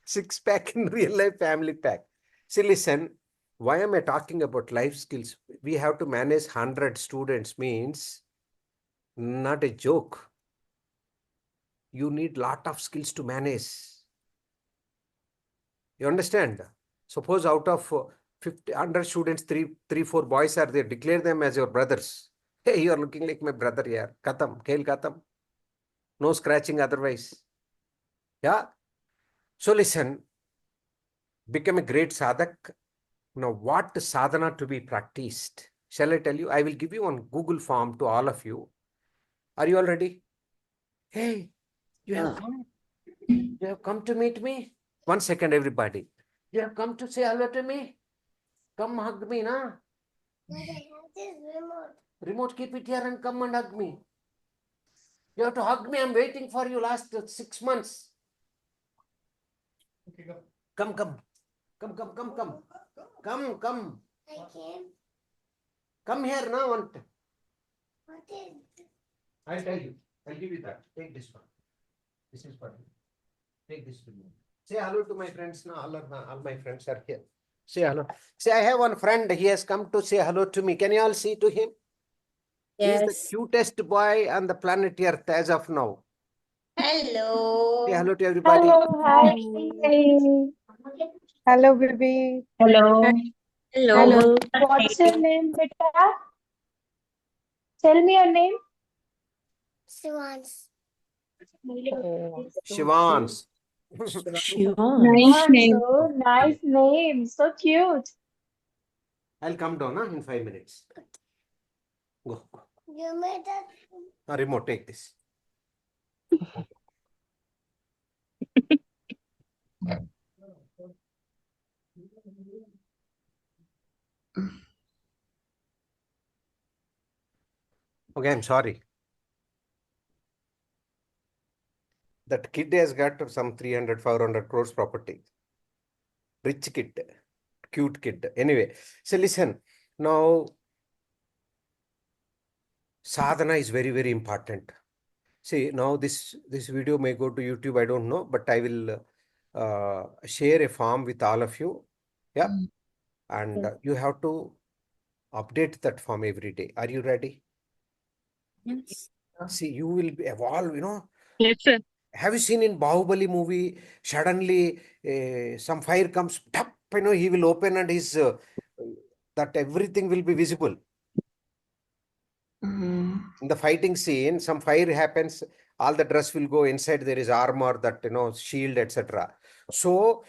6-pack in real life, family pack. See, listen, why am I talking about life skills? We have to manage 100 students means not a joke. You need lot of skills to manage. You understand? Suppose out of 100 students, 4 boys are there. Declare them as your brothers. Hey, you are looking like my brother here. Katam, Khail Katam. No scratching otherwise. Yeah. So listen, become a great sadhak. Now, what sadhana to be practiced? Shall I tell you? I will give you one Google form to all of you. Are you all ready? Hey, you have come. You have come to meet me. 1 second, everybody. You have come to say hello to me. Come hug me, na? Remote, keep it here and come and hug me. You have to hug me. I'm waiting for you last 6 months. Come. Come. I came. Come here now. What is? I'll tell you. I'll give you that. Take this one. This is for you. Take this to me. Say hello to my friends now. All my friends are here. Say hello. Say, I have one friend. He has come to say hello to me. Can you all see to him? Yes. He is the cutest boy on the planet Earth as of now. Hello. Say hello to everybody. Hello, hi. Hello, baby. Hello. Hello. What's your name, beta? Tell me your name. Swans. Shivans. Nice name. So nice name. So cute. I'll come down in 5 minutes. Go. You made that. Remote, take this. Okay, I'm sorry. That kid has got some 300, 400 crores property. Rich kid. Cute kid. Anyway, so listen. Now, sadhana is very, very important. See, now this video may go to YouTube, I don't know, but I will share a form with all of you. Yeah. And you have to update that form every day. Are you ready? Yes. See, you will evolve, Yes, sir. Have you seen in Bahubali movie, suddenly some fire comes, tap, he will open and that everything will be visible. In the fighting scene, some fire happens, all the dress will go inside, there is armor, that, shield, etc. So,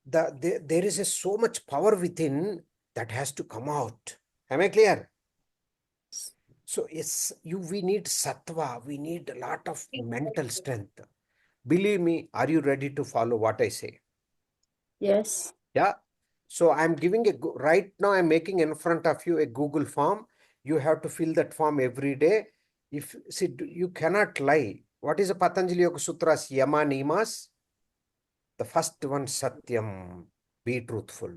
there is so much power within that has to come out. Am I clear? So, yes, we need sattva, we need a lot of mental strength. Believe me, are you ready to follow what I say? Yes. Yeah. So I'm giving right now I'm making in front of you a Google form. You have to fill that form every day. You cannot lie. What is the Patanjali Yoga Sutras? Yama Niyamas. The first one, Satyam. Be truthful.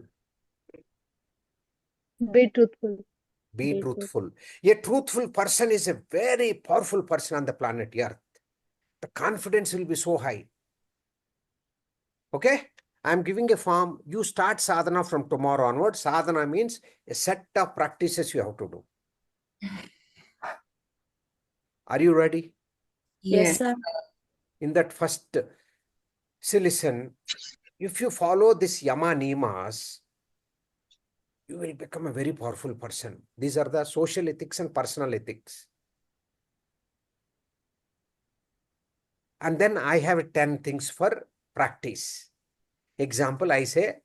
Be truthful. Be truthful. A truthful person is a very powerful person on the planet Earth. The confidence will be so high. Okay? I'm giving a form. You start sadhana from tomorrow onwards. Sadhana means a set of practices you have to do. Are you ready? Yes, sir. In that first, see, listen, if you follow this Yama Niyamas, you will become a very powerful person. These are the social ethics and personal ethics. And then I have 10 things for practice. Example, I say,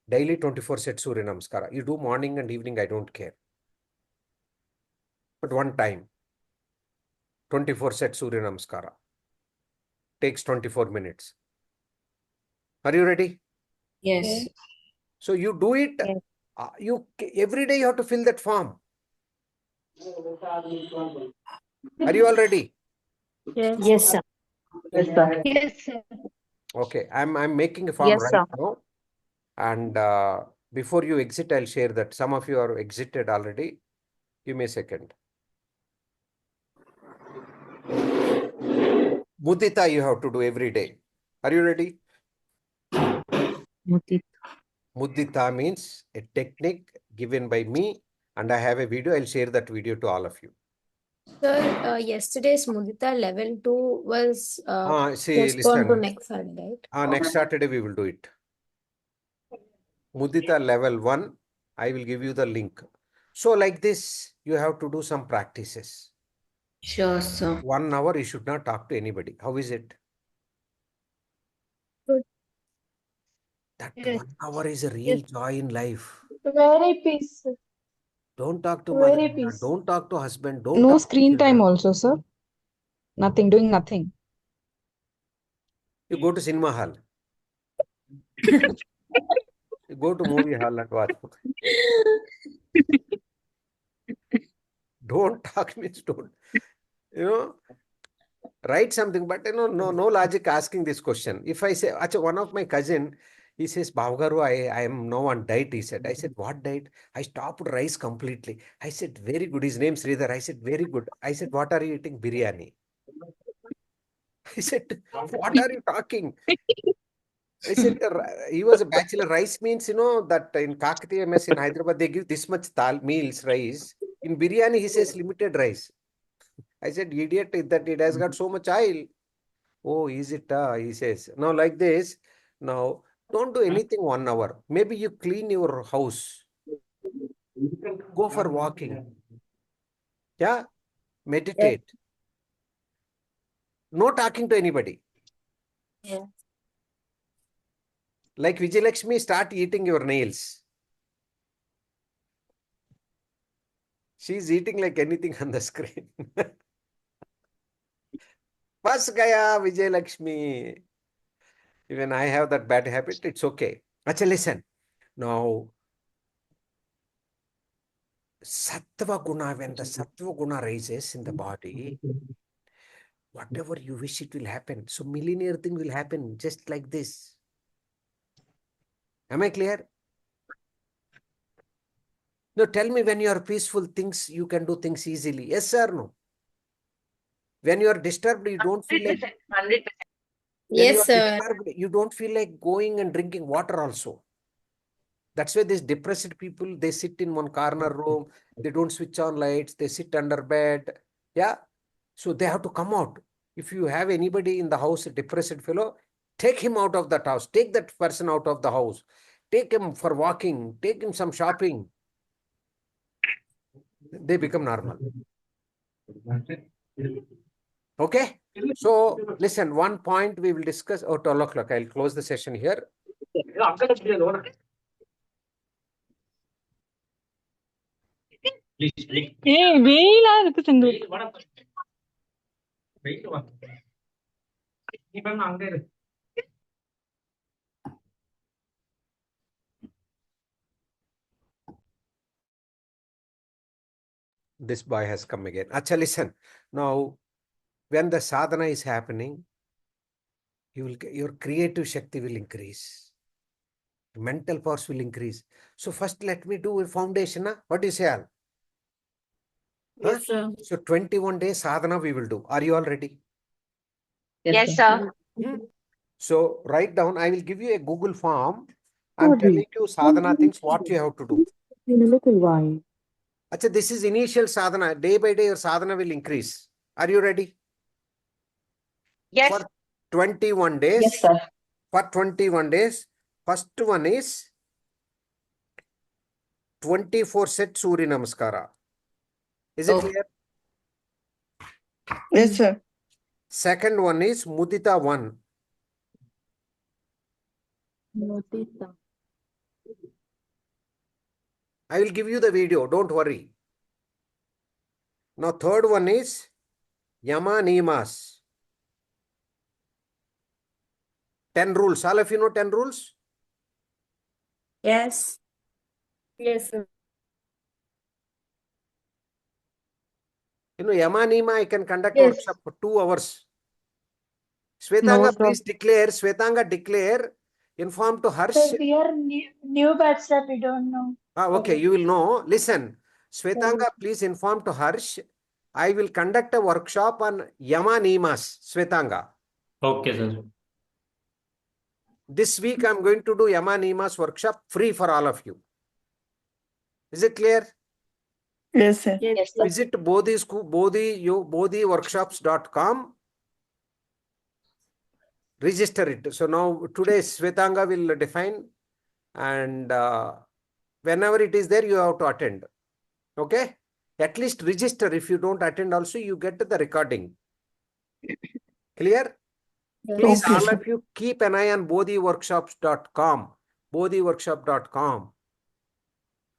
daily 24 set Surya Namaskara. You do morning and evening, I don't care. But one time, 24 set Surya Namaskara. Takes 24 minutes. Are you ready? Yes. So you do it. Yes. Every day you have to fill that form. Are you all ready? Yes. Yes, sir. Yes, sir. Yes, sir. Okay, I'm making a form Yes, right sir. now. And before you exit, I'll share that. Some of you are exited already. Give me a second. Mudita you have to do every day. Are you ready? Mudita means a technique given by me, and I have a video. I'll share that video to all of you. Sir, yesterday's Mudita level 2 was See, postponed to listen. next Saturday, right? Next Saturday we will do it. Mudita level 1, I will give you the link. So like this, you have to do some practices. Sure, sir. 1 hour, you should not talk to anybody. How is it? Good. That Yes. 1 hour is a real joy in life. Very peaceful. Don't talk to Very mother, peaceful. don't talk to husband, don't No talk to screen time children. also, sir. Nothing, doing nothing. You go to cinema hall. You go to movie hall and watch. Don't talk means don't. Write something, but no logic asking this question. If I say, Acha, one of my cousin, he says, Bhavgaru, I am now on diet, he said. I said, what diet? I stopped rice completely. I said, very good. His name Sridhar. I said, very good. I said, what are you eating? Biryani. I said, what are you talking? I said, he was a bachelor. Rice means, that in Kakatiya mess in Hyderabad, they give this much meals, rice. In biryani, he says limited rice. I said, idiot, that it has got so much oil. Oh, is it? He says. Now, like this, now, don't do anything 1 hour. Maybe you clean your house. Go for walking. Yeah? Meditate. Yes. No talking to anybody. Yes. Like Vijayalakshmi, start eating your nails. She's eating like anything on the screen. Bas gaya, Vijayalakshmi. Even I have that bad habit, it's okay. Acha, listen. Now, Sattva Guna, when the Sattva Guna rises in the body, whatever you wish, it will happen. So millionaire thing will happen just like this. Am I clear? Now tell me, when you are peaceful, you can do things easily. Yes or no? When you are disturbed, you don't feel like... 100%. When you Yes, are sir. disturbed, you don't feel like going and drinking water also. That's why these depressed people, they sit in one corner room, they don't switch on lights, they sit under bed. Yeah. So they have to come out. If you have anybody in the house, a depressed fellow, take him out of that house. Take that person out of the house. Take him for walking. Take him some shopping. They become normal. Okay. So listen, one point we will discuss. 12 o'clock. I'll close the session here. This boy has come again. Acha, listen. Now, when the sadhana is happening, your creative shakti will increase. Mental powers will increase. So first let me do a foundation. Huh? What do you say, Al? Yes, sir. So 21 days sadhana we will do. Are you all ready? Yes, sir. So write down, I will give you a Google form. I'm telling you sadhana things, what you have to do. Acha, this is initial sadhana. Day by day your sadhana will increase. Are you ready? Yes. For 21 days. Yes, sir. For 21 days. First one is 24 set Surya Namaskara. Is it clear? Yes, sir. Second one is Mudita 1. I will give you the video. Don't worry. Now third one is Yama Niyamas. 10 rules. All of you know 10 rules? Yes. Yes, sir. You know, Yama Niyama, I can conduct Yes. workshop for 2 hours. Svetanga, please declare. Svetanga, declare. Inform to Harsh. Sir, we are new batch, sir. We don't know. Okay, you will know. Listen, Svetanga, please inform to Harsh. I will conduct a workshop on Yama Niyamas, Svetanga. Okay, sir. This week, I'm going to do Yama Niyamas workshop free for all of you. Is it clear? Yes, sir. Yes, sir. Visit bodhiworkshops.com. Register it. So now today Svetanga will define, and whenever it is there, you have to attend. Okay? At least register. If you don't attend also, you get the recording. Clear? Please, Okay, all sir. of you, keep an eye on bodhiworkshops.com. bodhiworkshop.com.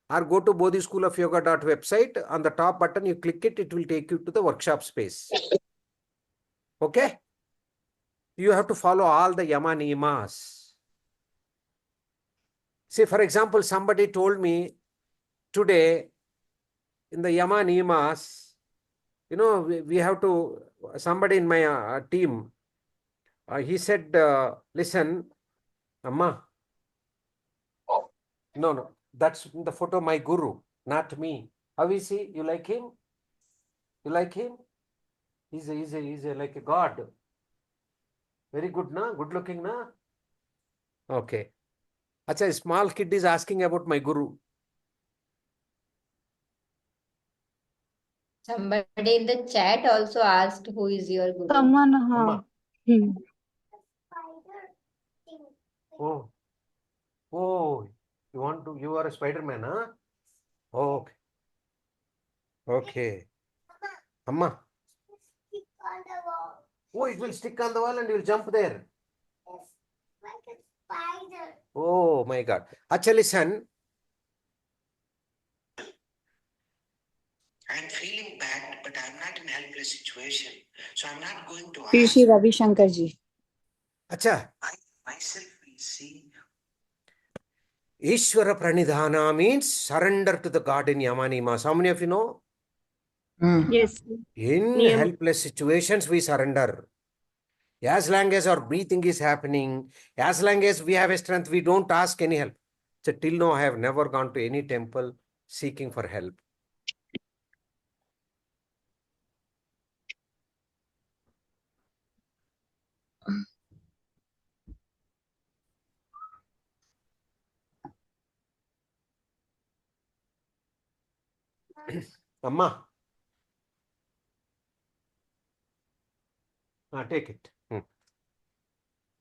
Or go to bodhischoolofyoga.website. On the top button, you click it, it will take you to the workshop space. Okay? You have to follow all the Yama Niyamas. See, for example, somebody told me today in the Yama Niyamas, you know, we have to, somebody in my team, he said, listen, Amma, no, that's the photo of my guru, not me. How is he? You like him? You like him? He's like a god. Very good, na? Good looking, na? Okay. Acha, a small kid is asking about my guru. Somebody in the chat also asked, who is your guru? Someone, Amma. Oh. Oh, you are a Spider-Man, huh? Oh, okay. Okay. Amma. Oh, it will stick on the wall and you will jump there. Yes, like a spider. Oh my God. Acha, listen. I'm feeling bad, but I'm not in a helpless situation. So I'm not going to Shri ask. Shri Ravi Shankar ji. Acha. I myself will see. Ishvara Pranidhana means surrender to the God in Yama Niyamas. How many of you know? Yes. In helpless situations, we surrender. As long as our breathing is happening, as long as we have a strength, we don't ask any help. So till now, I have never gone to any temple seeking for help. Amma. Take it.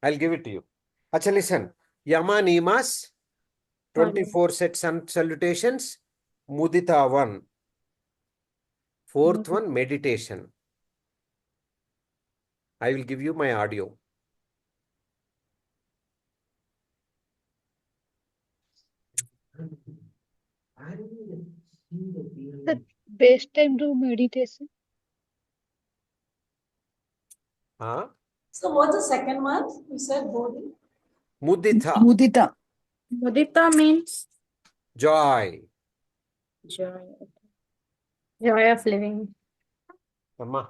I'll give it to you. Acha, listen. Yama Niyamas, 24 sets and salutations. Mudita 1. Fourth one, meditation. I will give you my audio. the best time to meditation. Huh? So what's the second one? You said Bodhi? Mudita. Mudita. Mudita means Joy. joy. Joy of living. Amma,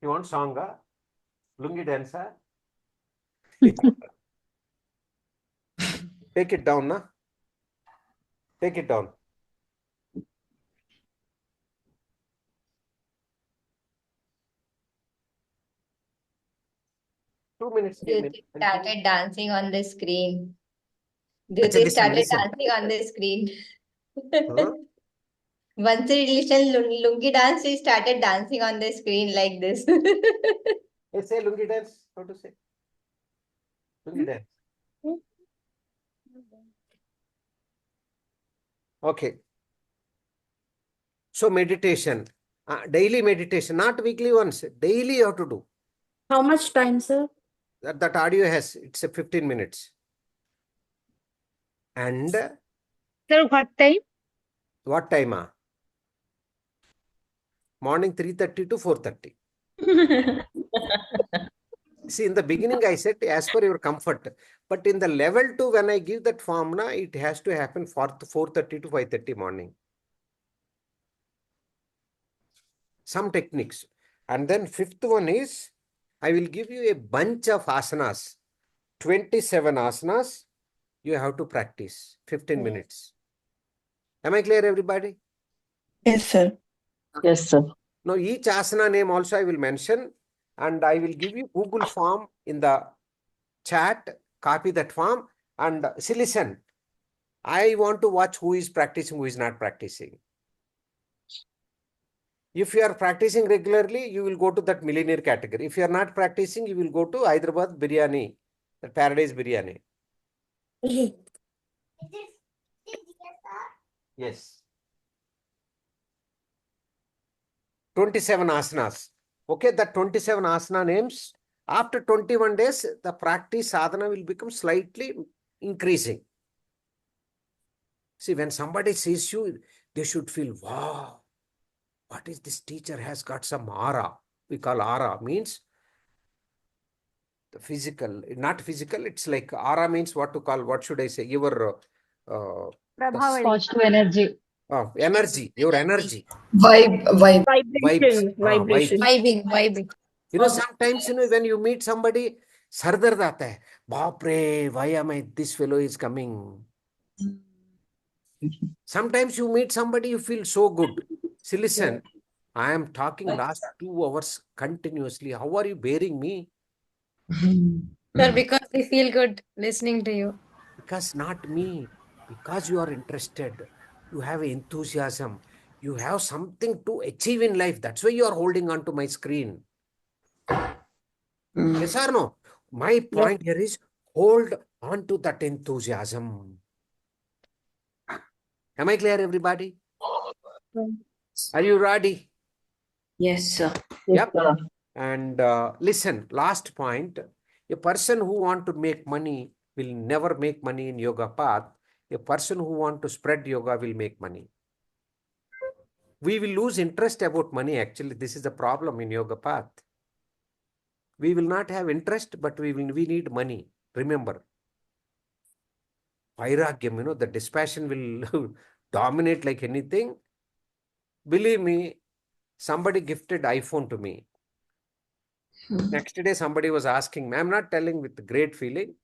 you want song? Lungi dancer? Take it down, na? Take it down. Two minutes. Jyoti started dancing on the screen. Acha, Jyoti listen, started listen. dancing on the screen. Huh? Once he listened lungi dance, he started dancing on the screen like this. Hey, say lungi dance. How to say? Lungi dance. Okay. So meditation, daily meditation, not weekly ones. Daily you have to do. How much time, sir? That audio has, it's a 15 minutes. And Sir, what time? what time? Morning 3:30 to 4:30. See, in the beginning, I said as per your comfort. But in the level 2, when I give that form, it has to happen for 4:30 to 5:30 morning. Some techniques. And then fifth one is, I will give you a bunch of asanas. 27 asanas. You have to practice 15 minutes. Am I clear, everybody? Yes, sir. Yes, sir. Now, each asana name also I will mention, and I will give you Google form in the chat. Copy that form and see, listen. I want to watch who is practicing, who is not practicing. If you are practicing regularly, you will go to that millionaire category. If you are not practicing, you will go to Hyderabad biryani, the paradise biryani. Yes. 27 asanas. Okay, the 27 asana names. After 21 days, the practice sadhana will become slightly increasing. See, when somebody sees you, they should feel, wow, what is this teacher has got some aura. We call aura, means the physical, not physical, it's like aura means what to call, what should I say? Your Positive energy. energy, your energy. Vibe. Vibes. Vibration. Vibes. Vibing. Sometimes, when you meet somebody, sar dard aata hai. Baap re, why am I, this fellow is coming. Sometimes you meet somebody, you feel so good. See, listen, I am talking last 2 hours continuously. How are you bearing me? Sir, because we feel good listening to you. Because not me. Because you are interested. You have enthusiasm. You have something to achieve in life. That's why you are holding on to my screen. Yes or no? My point here is hold on to that enthusiasm. Am I clear, everybody? Are you ready? Yes, sir. Yep. And listen, last point. A person who want to make money will never make money in yoga path. A person who want to spread yoga will make money. We will lose interest about money. Actually, this is the problem in yoga path. We will not have interest, but we need money. Remember, vairagyam, the dispassion will dominate like anything. Believe me, somebody gifted iPhone to me. Next day, somebody was asking me, I'm not telling with great feeling.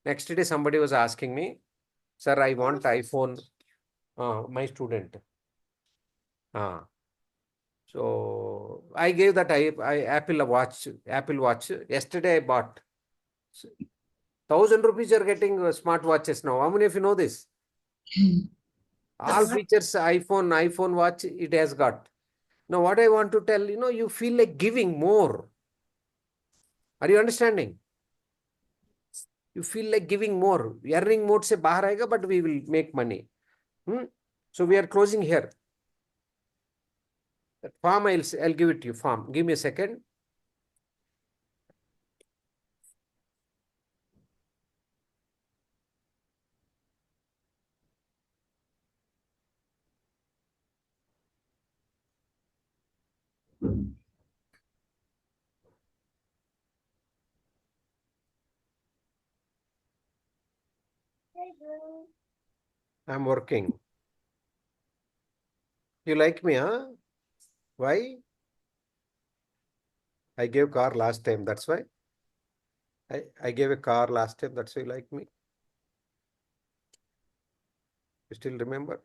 Next day, somebody was asking me, sir, I want iPhone, my student. So I gave that Apple Watch. Yesterday I bought. 1,000 rupees you're getting smart watches now. How many of you know this? All features iPhone watch, it has got. Now what I want to tell, you feel like giving more. Are you understanding? You feel like giving more. Earning mode se bahar aayega, but we will make money. So we are closing here. That form, I'll give it to you. Form. Give me a second. I'm working. You like me, huh? Why? I gave car last time, that's why. I gave a car last time, that's why you like me. You still remember?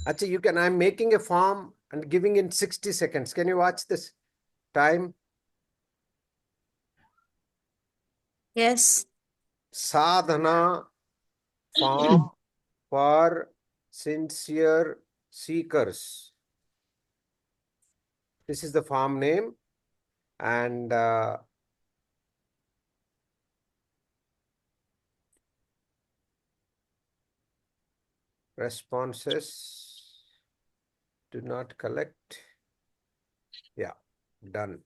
Actually, you can, I'm making a form and giving in 60 seconds. Can you watch this time? Yes. Sadhana form for sincere seekers. This is the form name, and responses do not collect. Yeah, done.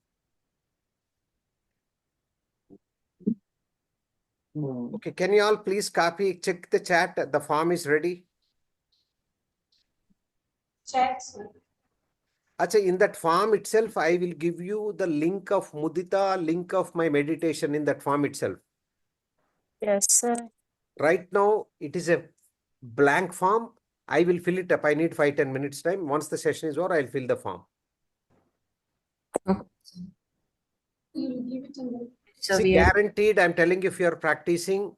Okay, can you all please copy, check the chat? The form is ready. Check, sir. Achha, in that form itself, I will give you the link of Mudita, link of my meditation in that form itself. Yes, sir. Right now, it is a blank form. I will fill it up. I need 5-10 minutes time. Once the session is over, I'll fill the form. You'll give it in the. So See, we are guaranteed, I'm telling you, if you are practicing,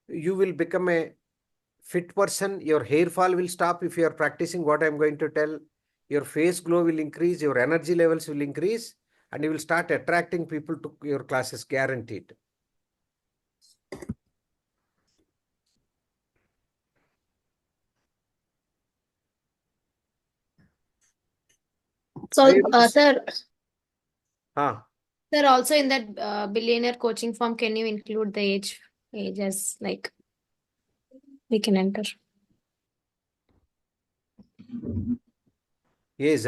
you will become a fit person. Your hair fall will stop if you are practicing what I'm going to tell. Your face glow will increase, your energy levels will increase, and you will start attracting people to your classes, guaranteed. So, sir, sir, also in that billionaire coaching form, can you include the age as like we can enter? Yes,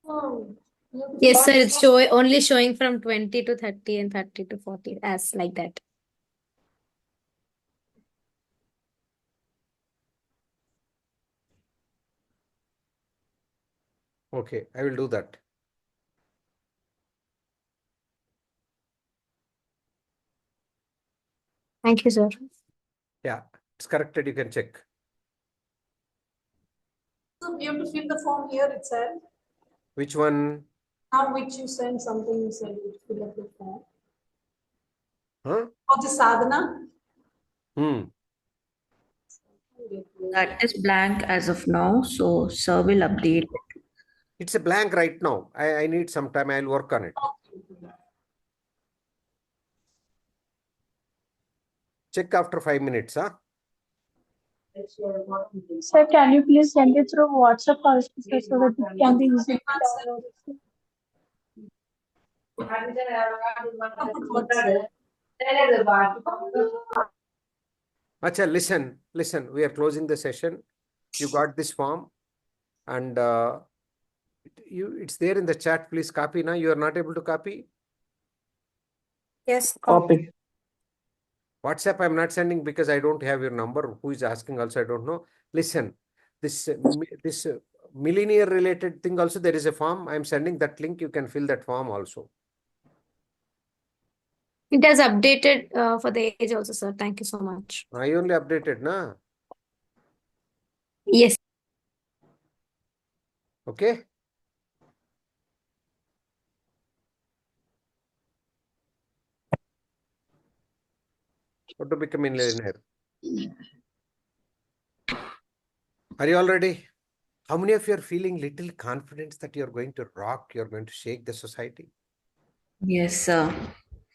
Oh. Yes, sir. It's only showing from 20 to 30 and 30 to 40 as like that. Okay, I will do that. Thank you, sir. Yeah, it's corrected. You can check. So we have to fill the form here itself. Which one? Now, which you send something, you said you fill up the form. Huh? For the sadhana. that is blank as of now, so sir will update it. It's a blank right now. I need some time. I'll work on it. Check after 5 minutes, huh? Sir, can you please send it through WhatsApp also, sir, so that it can be easily downloaded? Acha, listen. We are closing the session. You got this form, and it's there in the chat. Please copy now. You are not able to copy. Yes, copy. WhatsApp, I'm not sending because I don't have your number. Who is asking also, I don't know. Listen, this millionaire related thing also, there is a form. I'm sending that link. You can fill that form also. It has updated for the age also, sir. Thank you so much. I only updated, na? Yes. Okay. How to become a millionaire? Are you all ready? How many of you are feeling little confidence that you're going to rock, you're going to shake the society? Yes, sir.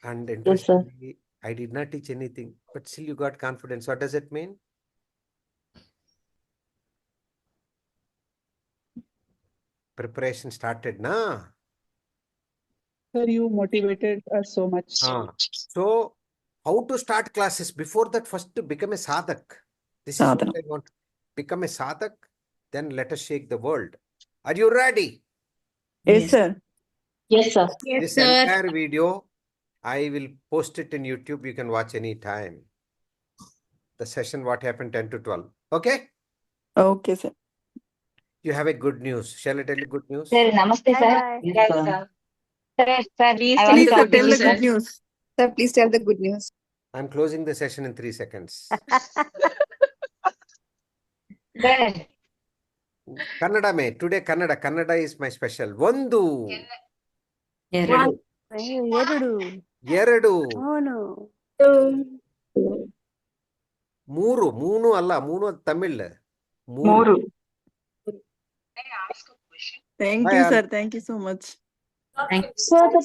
And Yes, sir. interestingly, I did not teach anything, but still you got confidence. What does it mean? Preparation started, na? Sir, you motivated us so much. So, how to start classes? Before that, first to become a sadhak. This is what I want. Become a sadhak, then let us shake the world. Are you ready? Yes, sir. Yes, sir. Yes, This sir. entire video, I will post it in YouTube. You can watch any time. the session what happened 10 to 12. Okay? Okay, sir. You have a good news. Shall I tell you good news? Sir, namaste, sir. Bye-bye. Yes, sir. Sir, Please I want Please, to sir, talk to tell you, the sir. good news. Sir, please tell the good news. I'm closing the session in 3 seconds. Sir, Kannada me. Today Kannada is my special. ಒಂದು. One. ಎರಡು ಎರಡು. Moon ಮೂರು. Moon ಅಲ್ಲ. Moon Tamil. ಮೂರು. More. Thank Bye you, all. sir. Thank you so much. Thank you. So the